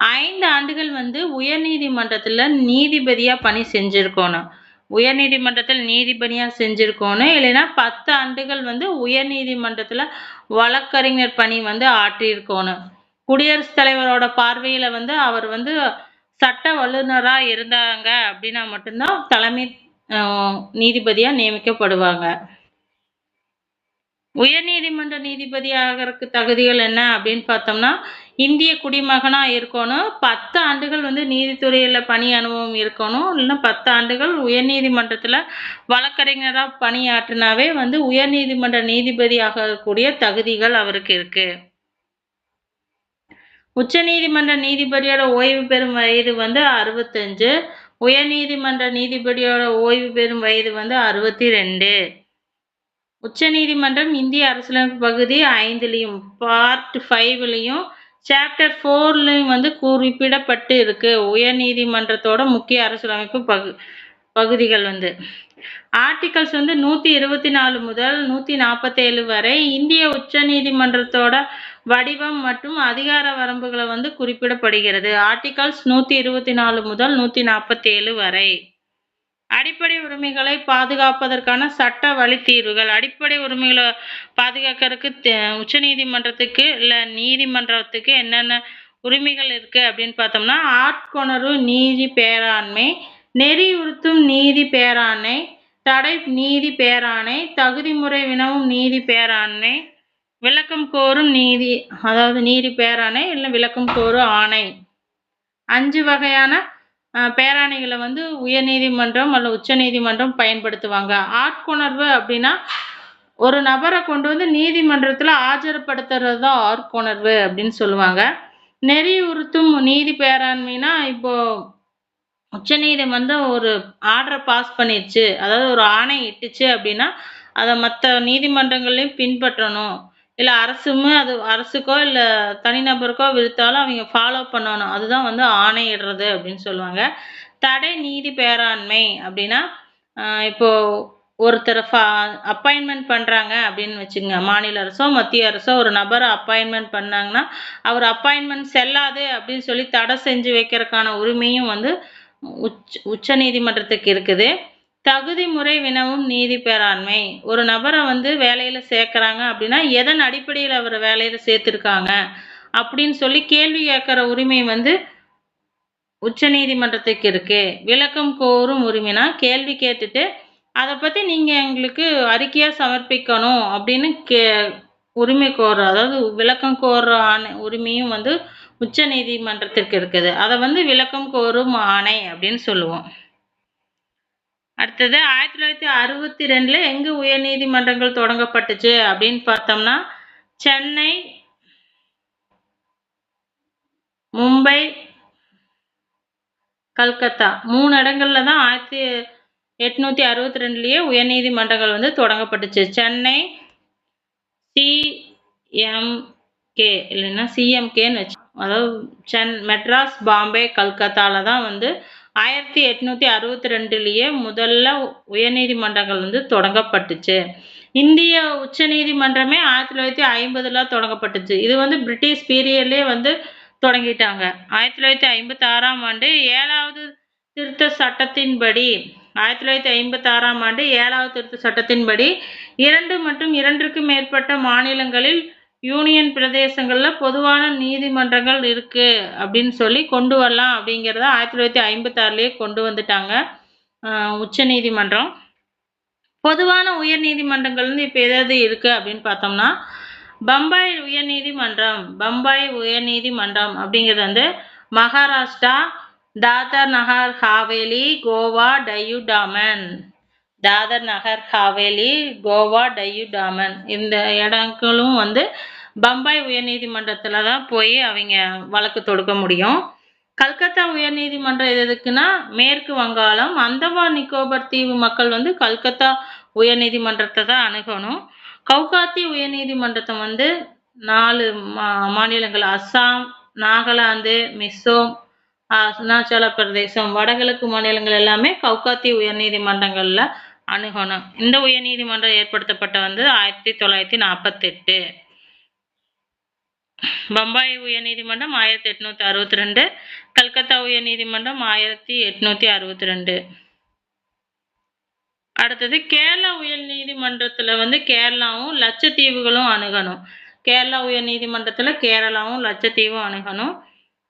5 ஆண்டுகள் வந்து உயர் நீதிமன்றத்துல நீதிபதியா பணி செஞ்சிருக்கணும். உயர் நீதிமன்றத்தில் நீதிபதியா செஞ்சிருக்கணும். இல்லைன்னா 10 ஆண்டுகள் வந்து உயர் நீதிமன்றத்துல வழக்கறிஞர் பணி வந்து ஆற்றியிருக்கணும். குடியரசுத் தலைவரோட பார்வையில வந்து அவர் வந்து சட்ட வல்லுநரா இருந்தாங்க அப்படின்னா மட்டும்தான் தலைமை நீதிபதியா நியமிக்கப்படுவாங்க. உயர் நீதிமன்ற நீதிபதி ஆகிறதுக்கு தகுதிகள் என்ன அப்படின்னு பார்த்தோம்னா, இந்திய குடிமகனா இருக்கணும். 10 ஆண்டுகள் வந்து நீதித்துறையில பணி அனுபவம் இருக்கணும். இல்லைன்னா 10 ஆண்டுகள் உயர் நீதிமன்றத்துல வழக்கறிஞரா பணியாற்றினாவே வந்து உயர் நீதிமன்ற நீதிபதி ஆகக்கூடிய தகுதிகள் அவருக்கு இருக்கு. உச்ச நீதிமன்ற நீதிபதியோட ஓய்வு பெறும் வயது வந்து 65. உயர் நீதிமன்ற நீதிபதியோட ஓய்வு பெறும் வயது வந்து 62. உச்ச நீதிமன்றம் இந்திய அரசியலமைப்பு பகுதி 5லையும் பார்ட் 5லையும் சாப்டர் 4லையும் வந்து குறிப்பிடப்பட்டு இருக்கு. உயர் நீதிமன்றத்தோட முக்கிய அரசியலமைப்பு பகுதிகள் வந்து ஆர்டிகல்ஸ் வந்து 124 முதல் 147 வரை இந்திய உச்ச நீதிமன்றத்தோட வடிவம் மற்றும் அதிகார வரம்புகளை வந்து குறிப்பிடப்படுகிறது. ஆர்டிகல்ஸ் 124 முதல் 147 வரை அடிப்படை உரிமைகளை பாதுகாப்பதற்கான சட்ட வழித்தீர்வுகள். அடிப்படை உரிமைகளை பாதுகாக்கிறதுக்கு உச்ச நீதிமன்றத்துக்கு இல்லை நீதிமன்றத்துக்கு என்னென்ன உரிமைகள் இருக்கு அப்படின்னு பார்த்தோம்னா, ஆட்கொணர்வு நீதி பேராண்மை, நெறியுறுத்தும் நீதி பேராண்மை, தடை நீதி பேராணை, தகுதி முறை வினவும் நீதி பேராண்மை, விளக்கம் கோரும் நீதி அதாவது நீதி பேராணை இல்லை விளக்கம் கோரும் ஆணை. 5 வகையான பேராணைகளை வந்து உயர் நீதிமன்றம் அல்ல உச்ச நீதிமன்றம் பயன்படுத்துவாங்க. ஆட்கொணர்வு அப்படின்னா ஒரு நபரை கொண்டு வந்து நீதிமன்றத்துல ஆஜர்படுத்துறது தான் ஆட்கொணர்வு அப்படின்னு சொல்லுவாங்க. நெறியுறுத்தும் நீதி பேராண்மைனா இப்போ உச்ச நீதிமன்றம் ஒரு ஆர்டரை பாஸ் பண்ணிடுச்சு, அதாவது ஒரு ஆணை இட்டுச்சு அப்படின்னா அதை மற்ற நீதிமன்றங்களையும் பின்பற்றணும். இல்லை அது அரசுக்கோ இல்லை தனிநபருக்கோ விடுத்தாலும் அவங்க ஃபாலோ பண்ணணும். அதுதான் வந்து ஆணையிடுறது அப்படின்னு சொல்லுவாங்க. தடை நீதி பேராண்மை அப்படின்னா இப்போ ஒருத்தரை அப்பாயின்மெண்ட் பண்ணுறாங்க அப்படின்னு வச்சுக்கோங்க. மாநில அரசோ மத்திய அரசோ ஒரு நபரை அப்பாயின்மெண்ட் பண்ணாங்கன்னா அவர் அப்பாயின்மெண்ட் செல்லாது அப்படின்னு சொல்லி தடை செஞ்சு வைக்கிறதுக்கான உரிமையும் வந்து உச்ச நீதிமன்றத்துக்கு இருக்குது. தகுதி முறை வினவும் நீதி பேராண்மை. ஒரு நபரை வந்து வேலையில சேர்க்கறாங்க அப்படின்னா எதன் அடிப்படையில் அவரை வேலையில சேர்த்திருக்காங்க அப்படின்னு சொல்லி கேள்வி கேட்கிற உரிமை வந்து உச்ச நீதிமன்றத்துக்கு இருக்கு. விளக்கம் கோரும் உரிமைனா கேள்வி கேட்டுட்டு அதை பத்தி நீங்க எங்களுக்கு அறிக்கையா சமர்ப்பிக்கணும் அப்படின்னு உரிமை கோர, அதாவது விளக்கம் கோர உரிமையும் வந்து உச்ச நீதிமன்றத்திற்கு இருக்குது. அதை வந்து விளக்கம் கோரும் ஆணை அப்படின்னு சொல்லுவோம். அடுத்தது 1962 எங்க உயர் நீதிமன்றங்கள் தொடங்கப்பட்டுச்சு அப்படின்னு பார்த்தோம்னா, சென்னை, மும்பை, கல்கத்தா 3 இடங்கள்ல தான் 1862லயே உயர் நீதிமன்றங்கள் வந்து தொடங்கப்பட்டுச்சு. சென்னை சிஎம்கே இல்லைன்னா சிஎம்கேன்னு வச்சு, அதாவது மெட்ராஸ், பாம்பே, கல்கத்தால தான் வந்து 1862லயே முதல்ல உயர்நீதிமன்றங்கள் வந்து தொடங்கப்பட்டுச்சு. இந்திய உச்ச நீதிமன்றமே 1950ல தொடங்கப்பட்டுச்சு. இது வந்து பிரிட்டிஷ் பீரியட்லயே வந்து தொடங்கிட்டாங்க. 1956ஆம் ஆண்டு 7வது திருத்த சட்டத்தின்படி 1956ஆம் ஆண்டு 7வது திருத்த சட்டத்தின்படி 2 மற்றும் 2க்கு மேற்பட்ட மாநிலங்களில் யூனியன் பிரதேசங்கள்ல பொதுவான நீதிமன்றங்கள் இருக்கு அப்படின்னு சொல்லி கொண்டு வரலாம் அப்படிங்கிறத 1956லயே கொண்டு வந்துட்டாங்க உச்ச நீதிமன்றம். பொதுவான உயர் நீதிமன்றங்கள் வந்து இப்போ எதாவது இருக்கு அப்படின்னு பார்த்தோம்னா பம்பாய் உயர்நீதிமன்றம் அப்படிங்கிறது வந்து மகாராஷ்டிரா, தாதர் நகர் ஹாவேலி, கோவா, டையூ டாமன் இந்த இடங்களும் வந்து பம்பாய் உயர்நீதிமன்றத்தில் தான் போய் அவங்க வழக்கு தொடுக்க முடியும். கல்கத்தா உயர்நீதிமன்றம் எதுக்குன்னா மேற்கு வங்காளம், அந்தமான் நிக்கோபர் தீவு மக்கள் வந்து கல்கத்தா உயர்நீதிமன்றத்தை தான் அணுகணும். கவுகாத்தி உயர்நீதிமன்றத்தை வந்து 4 மாநிலங்கள் அஸ்ஸாம், நாகாலாந்து, மிசோம், அருணாச்சல பிரதேசம், வடகிழக்கு மாநிலங்கள் எல்லாமே கவுகாத்தி உயர்நீதிமன்றங்கள்ல அணுகணும். இந்த உயர்நீதிமன்றம் ஏற்படுத்தப்பட்ட வந்து 1948. பம்பாய் உயர்நீதிமன்றம் 1862, கல்கத்தா உயர்நீதிமன்றம் 1862. அடுத்தது கேரளா உயர்நீதிமன்றத்துல வந்து கேரளாவும் லட்சத்தீவுகளும் அணுகணும். கேரளா உயர்நீதிமன்றத்துல கேரளாவும் லட்சத்தீவும் அணுகணும்.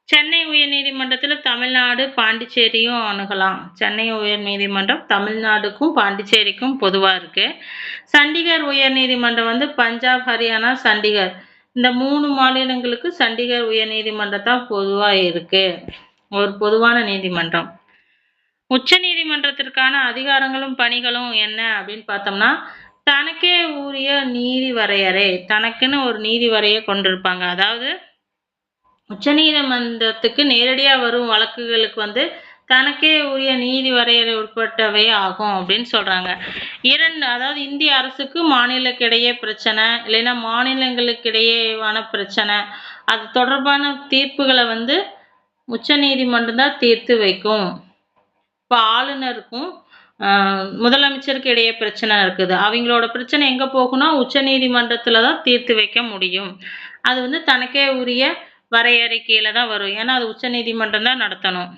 சென்னை உயர்நீதிமன்றத்துல தமிழ்நாடு, பாண்டிச்சேரியும் அணுகலாம். சென்னை உயர்நீதிமன்றம் தமிழ்நாடுக்கும் பாண்டிச்சேரிக்கும் பொதுவா இருக்கு. சண்டிகர் உயர்நீதிமன்றம் வந்து பஞ்சாப், ஹரியானா, சண்டிகர் இந்த 3 மாநிலங்களுக்கு சண்டிகர் உயர்நீதிமன்றம் பொதுவா இருக்கு. ஒரு பொதுவான நீதிமன்றம். உச்ச நீதிமன்றத்திற்கான அதிகாரங்களும் பணிகளும் என்ன அப்படின்னு பார்த்தோம்னா தனக்கே உரிய நீதி வரையறை, தனக்குன்னு ஒரு நீதி வரையை கொண்டிருப்பாங்க. அதாவது உச்ச நீதிமன்றத்துக்கு நேரடியா வரும் வழக்குகளுக்கு வந்து தனக்கே உரிய நீதி வரையறை உட்பட்டவை ஆகும் அப்படின்னு சொல்றாங்க. அதாவது இந்திய அரசுக்கு மாநிலக்கிடையே பிரச்சனை இல்லைன்னா மாநிலங்களுக்கிடையேவான பிரச்சனை அது தொடர்பான தீர்ப்புகளை வந்து உச்ச நீதிமன்றம் தான் தீர்த்து வைக்கும். இப்போ ஆளுநருக்கும் முதலமைச்சருக்கு இடையே பிரச்சனை இருக்குது. அவங்களோட பிரச்சனை எங்க போகும்னா உச்ச நீதிமன்றத்துல தான் தீர்த்து வைக்க முடியும். அது வந்து தனக்கே உரிய வரையறை கீழே தான் வரும். ஏன்னா அது உச்ச நீதிமன்றம் தான் நடத்தணும்.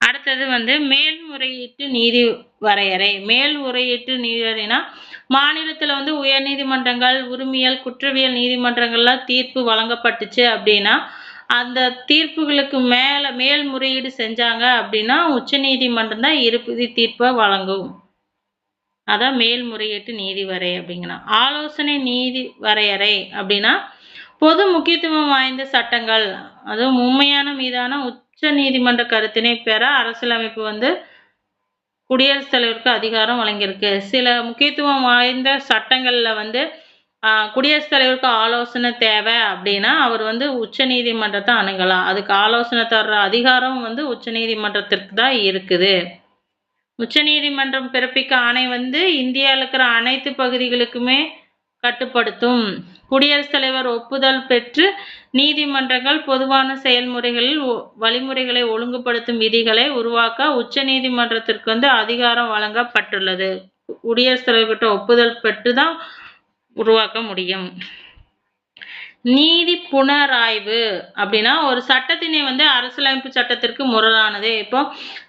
அடுத்தது வந்து மேல்முறையீட்டு நீதி வரையறை. மேல்முறையீட்டு நீதினா மாநிலத்துல வந்து உயர் நீதிமன்றங்கள், உரிமையல், குற்றவியல் நீதிமன்றங்கள்ல தீர்ப்பு வழங்கப்பட்டுச்சு அப்படின்னா அந்த தீர்ப்புகளுக்கு மேல்முறையீடு செஞ்சாங்க அப்படின்னா உச்ச நீதிமன்றம் தான் இறுதி தீர்ப்பை வழங்கும். அதான் மேல்முறையீட்டு நீதி வரை அப்படிங்கன்னா. ஆலோசனை நீதி வரையறை அப்படின்னா பொது முக்கியத்துவம் வாய்ந்த சட்டங்கள், அதுவும் உண்மையான மீதான உச்ச நீதிமன்ற கருத்தினை பெற அரசியலமைப்பு வந்து குடியரசுத் தலைவருக்கு அதிகாரம் வழங்கியிருக்கு. சில முக்கியத்துவம் வாய்ந்த சட்டங்கள்ல வந்து குடியரசுத் தலைவருக்கு ஆலோசனை தேவை அப்படின்னா அவர் வந்து உச்ச நீதிமன்றத்தை அணுகலாம். அதுக்கு ஆலோசனை தர்ற அதிகாரம் வந்து உச்ச நீதிமன்றத்திற்கு தான் இருக்குது. உச்ச நீதிமன்றம் பிறப்பிக்க ஆணை வந்து இந்தியாவில் இருக்கிற அனைத்து பகுதிகளுக்குமே கட்டுப்படுத்தும். குடியரசுத் தலைவர் ஒப்புதல் பெற்று நீதிமன்றங்கள் பொதுவான செயல்முறைகளில் வழிமுறைகளை ஒழுங்குபடுத்தும் விதிகளை உருவாக்க உச்ச நீதிமன்றத்திற்கு வந்து அதிகாரம் வழங்கப்பட்டுள்ளது. குடியரசுத் தலைவர்கிட்ட ஒப்புதல் பெற்று தான் உருவாக்க முடியும். நீதி புனராய்வு அப்படின்னா ஒரு சட்டத்தினை வந்து அரசியலமைப்பு சட்டத்திற்கு முரணானது. இப்போ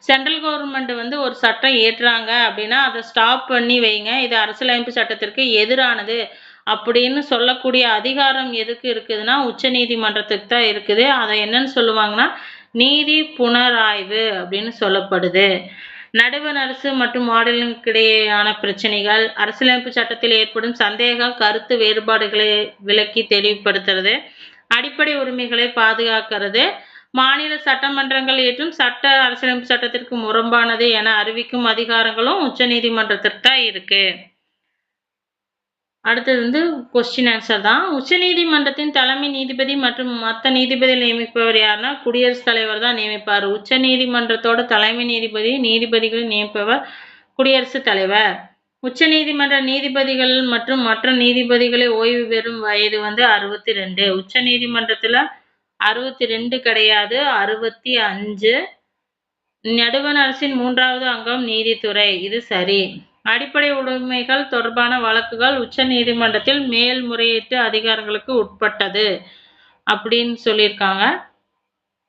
சென்ட்ரல் கவர்மெண்ட் வந்து ஒரு சட்டம் ஏற்றுறாங்க அப்படின்னா அதை ஸ்டாப் பண்ணி வைங்க, இது அரசியலமைப்பு சட்டத்திற்கு எதிரானது அப்படின்னு சொல்லக்கூடிய அதிகாரம் எதுக்கு இருக்குதுன்னா உச்ச நீதிமன்றத்துக்கு தான் இருக்குது. அதை என்னன்னு சொல்லுவாங்கன்னா நீதி புனராய்வு அப்படின்னு சொல்லப்படுது. நடுவண் அரசு மற்றும் மாநிலங்களுக்கிடையேயான பிரச்சனைகள், அரசியலமைப்பு சட்டத்தில் ஏற்படும் சந்தேக கருத்து வேறுபாடுகளை விளக்கி தெளிவுபடுத்துறது, அடிப்படை உரிமைகளை பாதுகாக்கிறது, மாநில சட்டமன்றங்கள் ஏற்றும் சட்ட அரசியலமைப்பு சட்டத்திற்கு முரண்பானது என அறிவிக்கும் அதிகாரங்களும் உச்ச நீதிமன்றத்திற்கு தான் இருக்கு. அடுத்தது வந்து கொஸ்டின் ஆன்சர் தான். உச்ச நீதிமன்றத்தின் தலைமை நீதிபதி மற்றும் மற்ற நீதிபதிகள் நியமிப்பவர் யாருன்னா குடியரசுத் தலைவர் தான் நியமிப்பார். உச்ச நீதிமன்றத்தோட தலைமை நீதிபதிகளை நியமிப்பவர் குடியரசுத் தலைவர். உச்ச நீதிமன்ற நீதிபதிகள் மற்றும் மற்ற நீதிபதிகளை ஓய்வு பெறும் வயது வந்து 62. உச்ச நீதிமன்றத்துல 62 கிடையாது, 65. நடுவண் அரசின் 3வது அங்கம் நீதித்துறை, இது சரி. அடிப்படை உரிமைகள் தொடர்பான வழக்குகள் உச்ச நீதிமன்றத்தில் மேல்முறையீட்டு அதிகாரங்களுக்கு உட்பட்டது அப்படின்னு சொல்லியிருக்காங்க.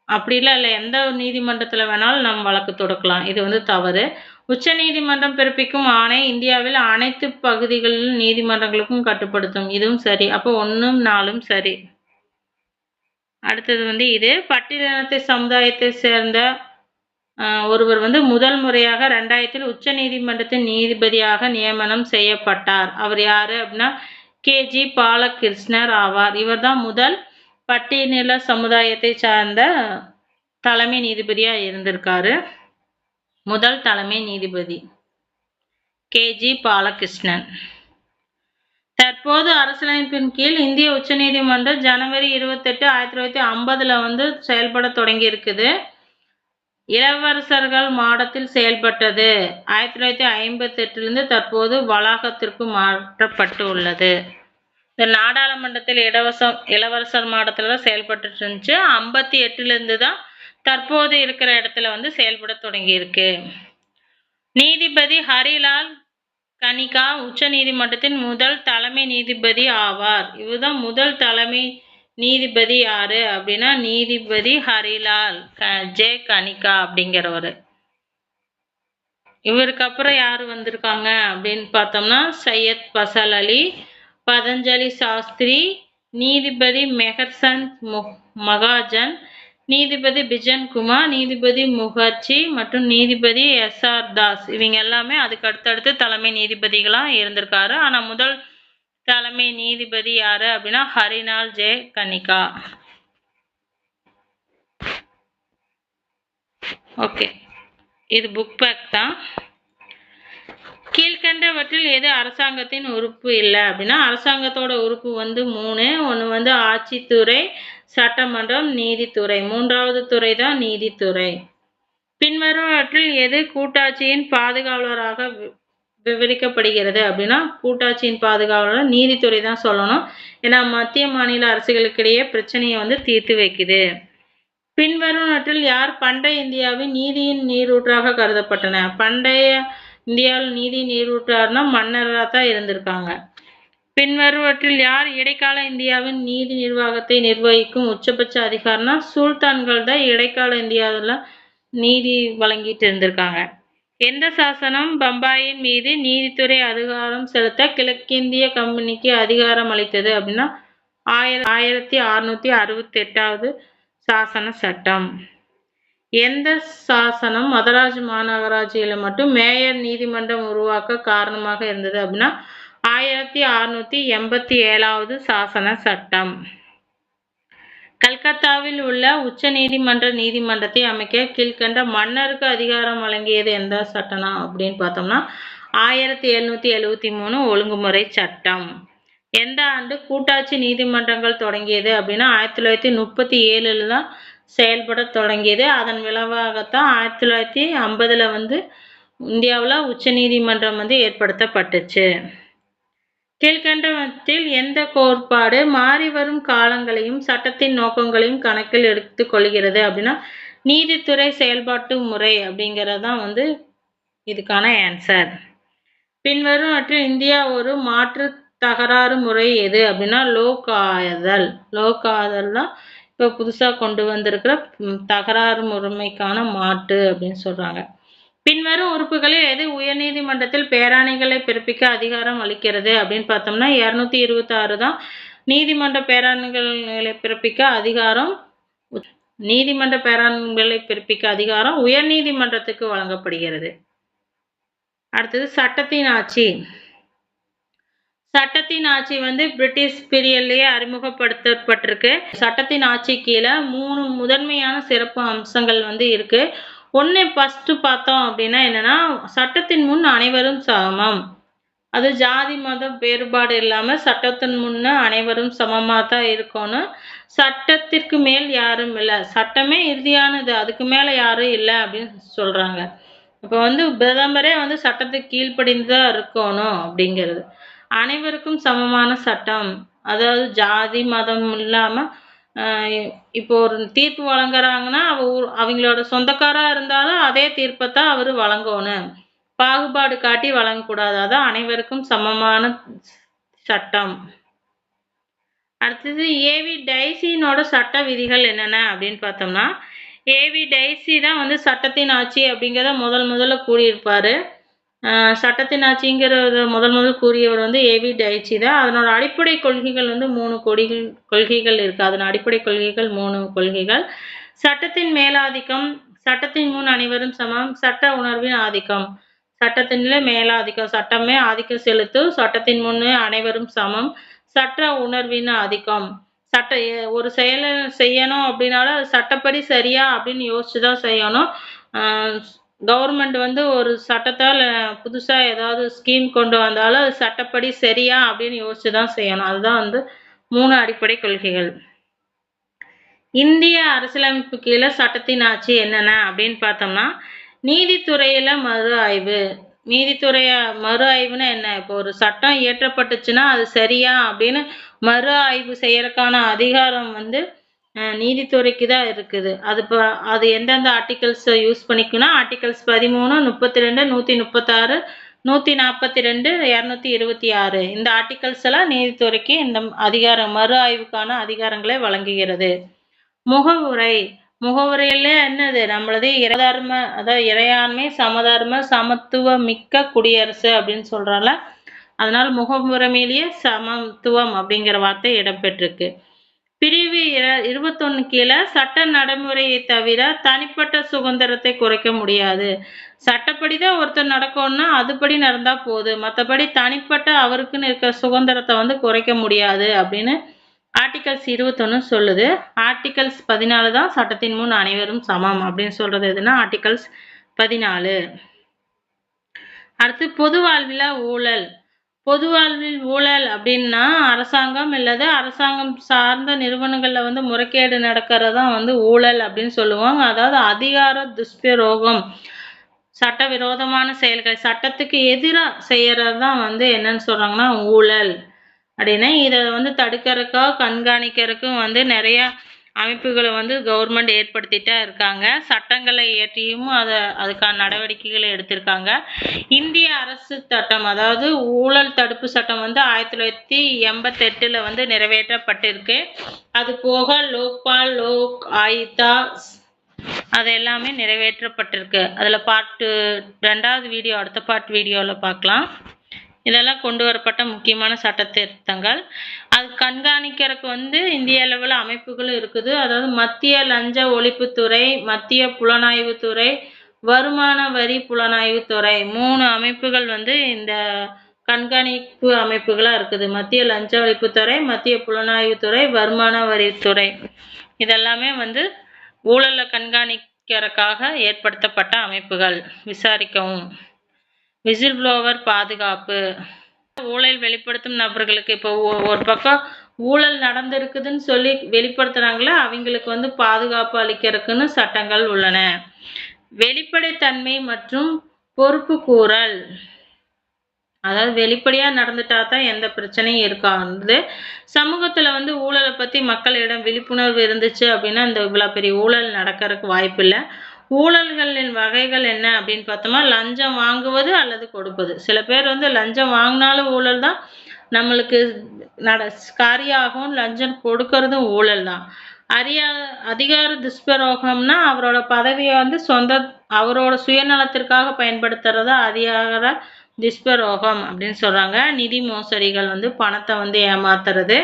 அப்படிலாம் இல்லை, எந்த நீதிமன்றத்துல வேணாலும் நம்ம வழக்கு தொடுக்கலாம். இது வந்து தவறு. உச்ச நீதிமன்றம் பிறப்பிக்கும் ஆணை இந்தியாவில் அனைத்து பகுதிகளில் நீதிமன்றங்களுக்கும் கட்டுப்படுத்தும், இதுவும் சரி. அப்போ 1ம் 4ம் சரி. அடுத்தது வந்து இது பட்டியலினத்தை சமுதாயத்தை சேர்ந்த ஒருவர் வந்து முதல் முறையாக 2000 உச்ச நீதிமன்றத்தின் நீதிபதியாக நியமனம் செய்யப்பட்டார். அவர் யாரு அப்படின்னா KG பாலகிருஷ்ணர் ஆவார். இவர் தான் முதல் பட்டியலின சமுதாயத்தை சார்ந்த தலைமை நீதிபதியா இருந்திருக்காரு. முதல் தலைமை நீதிபதி KG பாலகிருஷ்ணன். தற்போது அரசியலமைப்பின் கீழ் இந்திய உச்ச நீதிமன்றம் ஜனவரி 28, 1950 வந்து செயல்பட தொடங்கி இருக்குது. இளவரசர்கள் மாடத்தில் செயல்பட்டது 1958 தற்போது வளாகத்திற்கு மாற்றப்பட்டு உள்ளது. இந்த நாடாளுமன்றத்தில் இளவரசர் மாடத்துல தான் செயல்பட்டு இருந்துச்சு. 58 தான் தற்போது இருக்கிற இடத்துல வந்து செயல்பட தொடங்கி இருக்கு. நீதிபதி ஹரிலால் கனிகா உச்ச நீதிமன்றத்தின் முதல் தலைமை நீதிபதி ஆவார். இவர்தான் முதல் தலைமை நீதிபதி யாரு அப்படின்னா நீதிபதி ஹரிலால் கனிகா அப்படிங்கிறவர். இவருக்கு அப்புறம் யாரு வந்திருக்காங்க அப்படின்னு பார்த்தோம்னா சையத் பசல் அலி, பதஞ்சலி சாஸ்திரி, நீதிபதி மெஹர்சந்த் மகாஜன், நீதிபதி பிஜன் குமார், நீதிபதி முகர்ஜி மற்றும் நீதிபதி SR தாஸ். இவங்க எல்லாமே அதுக்கு அடுத்தடுத்து தலைமை நீதிபதிகளா இருந்திருக்காரு. ஆனா முதல் தலைமை நீதிபதி யாரு அப்படின்னா ஹரிலால் கனிகா. ஓகே, இது புக் பேக் தான். கீழ்கண்டவற்றில் எது அரசாங்கத்தின் உறுப்பு இல்லை அப்படின்னா அரசாங்கத்தோட உறுப்பு வந்து 3. ஒன்று வந்து ஆட்சித்துறை, சட்டமன்றம், நீதித்துறை. 3வது துறை தான் நீதித்துறை. பின்வருவற்றில் எது கூட்டாட்சியின் பாதுகாவலராக விவரிக்கப்படுகிறது அப்படின்னா கூட்டாட்சியின் பாதுகாவலர் நீதித்துறை தான் சொல்லணும். ஏன்னா மத்திய மாநில அரசுகளுக்கிடையே பிரச்சனையை வந்து தீர்த்து வைக்குது. பின்வருவற்றில் யார் பண்டைய இந்தியாவின் நீதியின் நீரூற்றாக கருதப்பட்டன? பண்டைய இந்தியாவில் நீதி நீரூற்றார்னா மன்னராக தான் இருந்திருக்காங்க. பின்வருவற்றில் யார் இடைக்கால இந்தியாவின் நீதி நிர்வாகத்தை நிர்வகிக்கும் உச்சபட்ச அதிகாரம்னா சுல்தான்கள் தான் இடைக்கால இந்தியாவில் நீதி வழங்கிட்டு இருந்திருக்காங்க. எந்த சாசனம் பம்பாயின் மீது நீதித்துறை அதிகாரம் செலுத்த கிழக்கிந்திய கம்பெனிக்கு அதிகாரம் அளித்தது அப்படின்னா 1668வது சாசன சட்டம். எந்த சாசனம் மதராஸ் மாநகராட்சியில மட்டும் மேயர் நீதிமன்றம் உருவாக்க காரணமாக இருந்தது அப்படின்னா 1687வது சாசன சட்டம். கல்கத்தாவில் உள்ள உச்ச நீதிமன்றத்தை அமைக்க கீழ்கண்ட மன்னருக்கு அதிகாரம் வழங்கியது எந்த சட்டம்னா அப்படின்னு பார்த்தோம்னா 1773 ஒழுங்குமுறை சட்டம். எந்த ஆண்டு கூட்டாட்சி நீதிமன்றங்கள் தொடங்கியது அப்படின்னா 1937 தான் செயல்பட தொடங்கியது. அதன் விளைவாகத்தான் 1950 வந்து இந்தியாவில் உச்ச நீதிமன்றம் வந்து ஏற்படுத்தப்பட்டுச்சு. கீழ்கண்டவற்றில் எந்த கோட்பாடு மாறி வரும் காலங்களையும் சட்டத்தின் நோக்கங்களையும் கணக்கில் எடுத்துக் கொள்கிறது அப்படின்னா நீதித்துறை செயல்பாட்டு முறை அப்படிங்கிறது தான் வந்து இதுக்கான ஆன்சர். பின்வருவற்றில் இந்தியா ஒரு மாற்று தகராறு முறை எது அப்படின்னா லோக் தான் இப்போ புதுசாக கொண்டு வந்திருக்கிற தகராறு முறைமைக்கான மாற்று அப்படின்னு சொல்றாங்க. பின்வரும் உறுப்புகளில் எது உயர்நீதிமன்றத்தில் பேராணைகளை பிறப்பிக்க அதிகாரம் அளிக்கிறது அப்படின்னு பார்த்தோம்னா 226 தான் நீதிமன்ற பேராணைகளை பிறப்பிக்க அதிகாரம் உயர்நீதிமன்றத்துக்கு வழங்கப்படுகிறது. அடுத்தது சட்டத்தின் ஆட்சி. சட்டத்தின் ஆட்சி வந்து பிரிட்டிஷ் பீரியட்லயே அறிமுகப்படுத்தப்பட்டிருக்கு. சட்டத்தின் ஆட்சி கீழே 3 முதன்மையான சிறப்பு அம்சங்கள் வந்து இருக்கு. ஒன்று ஃபர்ஸ்ட் பார்த்தோம் அப்படின்னா என்னன்னா சட்டத்தின் முன் அனைவரும் சமம். அது ஜாதி மத வேறுபாடு இல்லாமல் சட்டத்தின் முன்ன அனைவரும் சமமாக தான் இருக்கணும். சட்டத்திற்கு மேல் யாரும் இல்லை, சட்டமே இறுதியானது, அதுக்கு மேலே யாரும் இல்லை அப்படின்னு சொல்றாங்க. இப்போ வந்து பிரதமரே வந்து சட்டத்துக்கு கீழ்ப்படிந்து தான் இருக்கணும் அப்படிங்கிறது. அனைவருக்கும் சமமான சட்டம், அதாவது ஜாதி மதம் இல்லாமல் இப்போ ஒரு தீர்ப்பு வழங்குறாங்கன்னா அவங்களோட சொந்தக்காரா இருந்தாலும் அதே தீர்ப்பை தான் அவர் வழங்கணும், பாகுபாடு காட்டி வழங்கக்கூடாது. அதான் அனைவருக்கும் சமமான சட்டம். அடுத்தது ஏவி டைசினோட சட்ட விதிகள் என்னென்ன அப்படின்னு பார்த்தோம்னா ஏவி டைசி தான் வந்து சட்டத்தின் ஆட்சி அப்படிங்கிறத முதல்ல கூறியிருப்பாரு. சட்டத்தின் ஆட்சிங்கிறத முதல் கூறியவர் வந்து ஏவி டைசி தான். அதனோட அடிப்படை கொள்கைகள் வந்து 3 கொள்கைகள் இருக்கு. அதன் அடிப்படை கொள்கைகள் 3 கொள்கைகள். சட்டத்தின் மேலாதிக்கம், சட்டத்தின் முன் அனைவரும் சமம், சட்ட உணர்வின் ஆதிக்கம். சட்டத்தினிலே மேலாதிக்கம், சட்டமே ஆதிக்கம் செலுத்தும், சட்டத்தின் முன்னே அனைவரும் சமம், சட்ட உணர்வின் ஆதிக்கம். ஒரு செயலை செய்யணும் அப்படின்னாலும் அது சட்டப்படி சரியா அப்படின்னு யோசிச்சு தான் செய்யணும். கவர்மெண்ட் வந்து ஒரு சட்டத்தால் புதுசாக ஏதாவது ஸ்கீம் கொண்டு வந்தாலும் அது சட்டப்படி சரியா அப்படின்னு யோசிச்சு தான் செய்யணும். அதுதான் வந்து 3 அடிப்படை கொள்கைகள். இந்திய அரசியலமைப்பு கீழே சட்டத்தின் ஆட்சி என்னென்ன அப்படின்னு பார்த்தோம்னா, நீதித்துறையில மறு ஆய்வு. நீதித்துறை மறு ஆய்வுனா என்ன? இப்போ ஒரு சட்டம் இயற்றப்பட்டுச்சுன்னா அது சரியா அப்படின்னு மறு ஆய்வு செய்யறதுக்கான அதிகாரம் வந்து நீதித்துறைக்கு தான் இருக்குது. அது எந்தெந்த ஆர்டிகல்ஸ் யூஸ் பண்ணிக்குன்னா, ஆர்டிகல்ஸ் 13, 32, 136, 142, 226 இந்த ஆர்டிகல்ஸ் எல்லாம் நீதித்துறைக்கு இந்த அதிகாரம் மறு ஆய்வுக்கான அதிகாரங்களை வழங்குகிறது. முகவுரை. முகவுரையில என்னது? நம்மளது இறைதர்ம, அதாவது இறையாண்மை, சமதர்ம, சமத்துவ மிக்க குடியரசு அப்படின்னு சொல்றால, அதனால முகவுரையிலேயே சமத்துவம் அப்படிங்கிற வார்த்தை இடம்பெற்றிருக்கு. பிரிவு 21 கீழே சட்ட நடைமுறையை தவிர தனிப்பட்ட சுதந்திரத்தை குறைக்க முடியாது. சட்டப்படிதான் ஒருத்தர் நடக்கணும்னா அதுபடி நடந்தா போதும், மற்றபடி தனிப்பட்ட அவருக்குன்னு இருக்கிற சுதந்திரத்தை வந்து குறைக்க முடியாது அப்படின்னு ஆர்டிகல்ஸ் 21 சொல்லுது. ஆர்டிகல்ஸ் 14 தான் சட்டத்தின் முன் அனைவரும் சமம் அப்படின்னு சொல்றது எதுனா ஆர்டிகல்ஸ் 14. அடுத்து பொது வாழ்வில் ஊழல். பொது வாழ்வில் ஊழல் அப்படின்னா அரசாங்கம் இல்லது அரசாங்கம் சார்ந்த நிறுவனங்கள்ல வந்து முறைகேடு நடக்கிறதான் வந்து ஊழல் அப்படின்னு சொல்லுவாங்க. அதாவது அதிகார துஷ்பிரயோகம், சட்டவிரோதமான செயல்கள், சட்டத்துக்கு எதிராக செய்யறது தான் வந்து என்னன்னு சொல்றாங்கன்னா ஊழல் அப்படின்னா. இதை வந்து தடுக்கிறதுக்காக கண்காணிக்கிறதுக்கும் வந்து நிறைய அமைப்புகளை வந்து கவர்மெண்ட் ஏற்படுத்திட்டா இருக்காங்க. சட்டங்களை இயற்றியும் அதுக்கான நடவடிக்கைகளை எடுத்திருக்காங்க. இந்திய அரசு சட்டம், அதாவது ஊழல் தடுப்பு சட்டம் வந்து 1988 வந்து நிறைவேற்றப்பட்டிருக்கு. அது போக லோக்பால், லோக் ஆயுக்தா அது எல்லாமே நிறைவேற்றப்பட்டிருக்கு. அதில் பார்ட் 2வது வீடியோ அடுத்த பார்ட் வீடியோவில் பார்க்கலாம். இதெல்லாம் கொண்டு வரப்பட்ட முக்கியமான சட்ட திருத்தங்கள். அது கண்காணிக்கிறதுக்கு வந்து இந்திய அளவில் அமைப்புகளும் இருக்குது. அதாவது மத்திய லஞ்ச ஒழிப்புத்துறை, மத்திய புலனாய்வுத்துறை, வருமான வரி புலனாய்வுத்துறை 3 அமைப்புகள் வந்து இந்த கண்காணிப்பு அமைப்புகளா இருக்குது. மத்திய லஞ்ச ஒழிப்புத்துறை, மத்திய புலனாய்வுத்துறை, வருமான வரித்துறை இதெல்லாமே வந்து ஊழலை கண்காணிக்கிறதுக்காக ஏற்படுத்தப்பட்ட அமைப்புகள். விசாரிக்கவும். விசில் ப்ளோவர் பாதுகாப்பு. ஊழல் வெளிப்படுத்தும் நபர்களுக்கு இப்போ ஒரு பக்கம் ஊழல் நடந்திருக்குதுன்னு சொல்லி வெளிப்படுத்துறாங்களா, அவங்களுக்கு வந்து பாதுகாப்பு அளிக்கிறதுக்குன்னு சட்டங்கள் உள்ளன. வெளிப்படைத்தன்மை மற்றும் பொறுப்பு கூறல். அதாவது வெளிப்படையா நடந்துட்டா தான் எந்த பிரச்சனையும் இருக்காது. சமூகத்துல வந்து ஊழலை பத்தி மக்களிடம் விழிப்புணர்வு இருந்துச்சு அப்படின்னா இந்த இவ்வளவு பெரிய ஊழல் நடக்கிறதுக்கு வாய்ப்பு இல்லை. ஊழல்களின் வகைகள் என்ன அப்படின்னு பார்த்தோம்னா, லஞ்சம் வாங்குவது அல்லது கொடுப்பது. சில பேர் வந்து லஞ்சம் வாங்கினாலும் ஊழல் தான், நம்மளுக்கு காரியாகவும் லஞ்சம் கொடுக்கறதும் ஊழல் தான். அதிகார துஷ்பிரயோகம்னா அவரோட பதவியை வந்து அவரோட சுயநலத்திற்காக பயன்படுத்துறதா அதிகார துஷ்பிரயோகம் அப்படின்னு சொல்றாங்க. நிதி மோசடிகள் வந்து பணத்தை வந்து ஏமாத்துறது.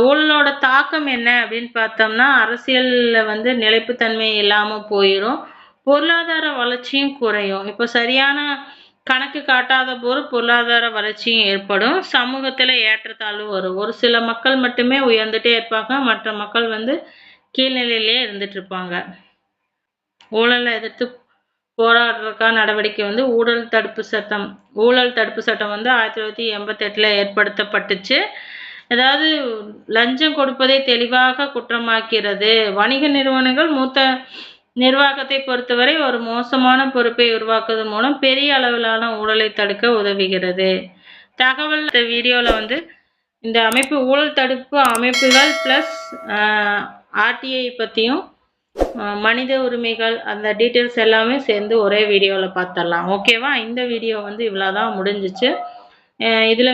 ஊழலோட தாக்கம் என்ன அப்படின்னு பார்த்தோம்னா, அரசியல்ல வந்து நிலைப்புத்தன்மை இல்லாம போயிடும், பொருளாதார வளர்ச்சியும் குறையும். இப்போ சரியான கணக்கு காட்டாத போது பொருளாதார வளர்ச்சியும் ஏற்படும், சமூகத்துல ஏற்றத்தாழ்வு வரும். ஒரு சில மக்கள் மட்டுமே உயர்ந்துட்டே இருப்பாங்க, மற்ற மக்கள் வந்து கீழ்நிலையிலே இருந்துட்டு இருப்பாங்க. ஊழலை எதிர்த்து போராடுறதுக்கான நடவடிக்கை வந்து ஊழல் தடுப்பு சட்டம். ஊழல் தடுப்பு சட்டம் வந்து 1988 ஏற்படுத்தப்பட்டுச்சு. அதாவது லஞ்சம் கொடுப்பதை தெளிவாக குற்றமாக்கிறது. வணிக நிறுவனங்கள் மூத்த நிர்வாகத்தை பொறுத்தவரை ஒரு மோசமான பொறுப்பை உருவாக்குவதன் மூலம் பெரிய அளவிலான ஊழலை தடுக்க உதவுகிறது. தகவல் வீடியோவில் வந்து இந்த அமைப்பு ஊழல் தடுப்பு அமைப்புகள் ப்ளஸ் ஆர்டிஐ பற்றியும் மனித உரிமைகள் அந்த டீட்டெயில்ஸ் எல்லாமே சேர்ந்து ஒரே வீடியோவில் பார்த்துடலாம். ஓகேவா? இந்த வீடியோ வந்து இவ்வளோதான் முடிஞ்சிச்சு. இதில்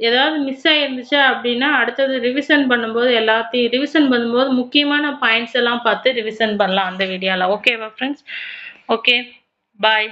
ஏதாவது மிஸ் ஆகிருந்துச்சு அப்படின்னா அடுத்தது ரிவிஷன் பண்ணும்போது எல்லாத்தையும் ரிவிஷன் பண்ணும்போது முக்கியமான பாயிண்ட்ஸ் எல்லாம் பார்த்து ரிவிஷன் பண்ணலாம் அந்த வீடியோவில். ஓகேவா ஃப்ரெண்ட்ஸ்? ஓகே, பாய்.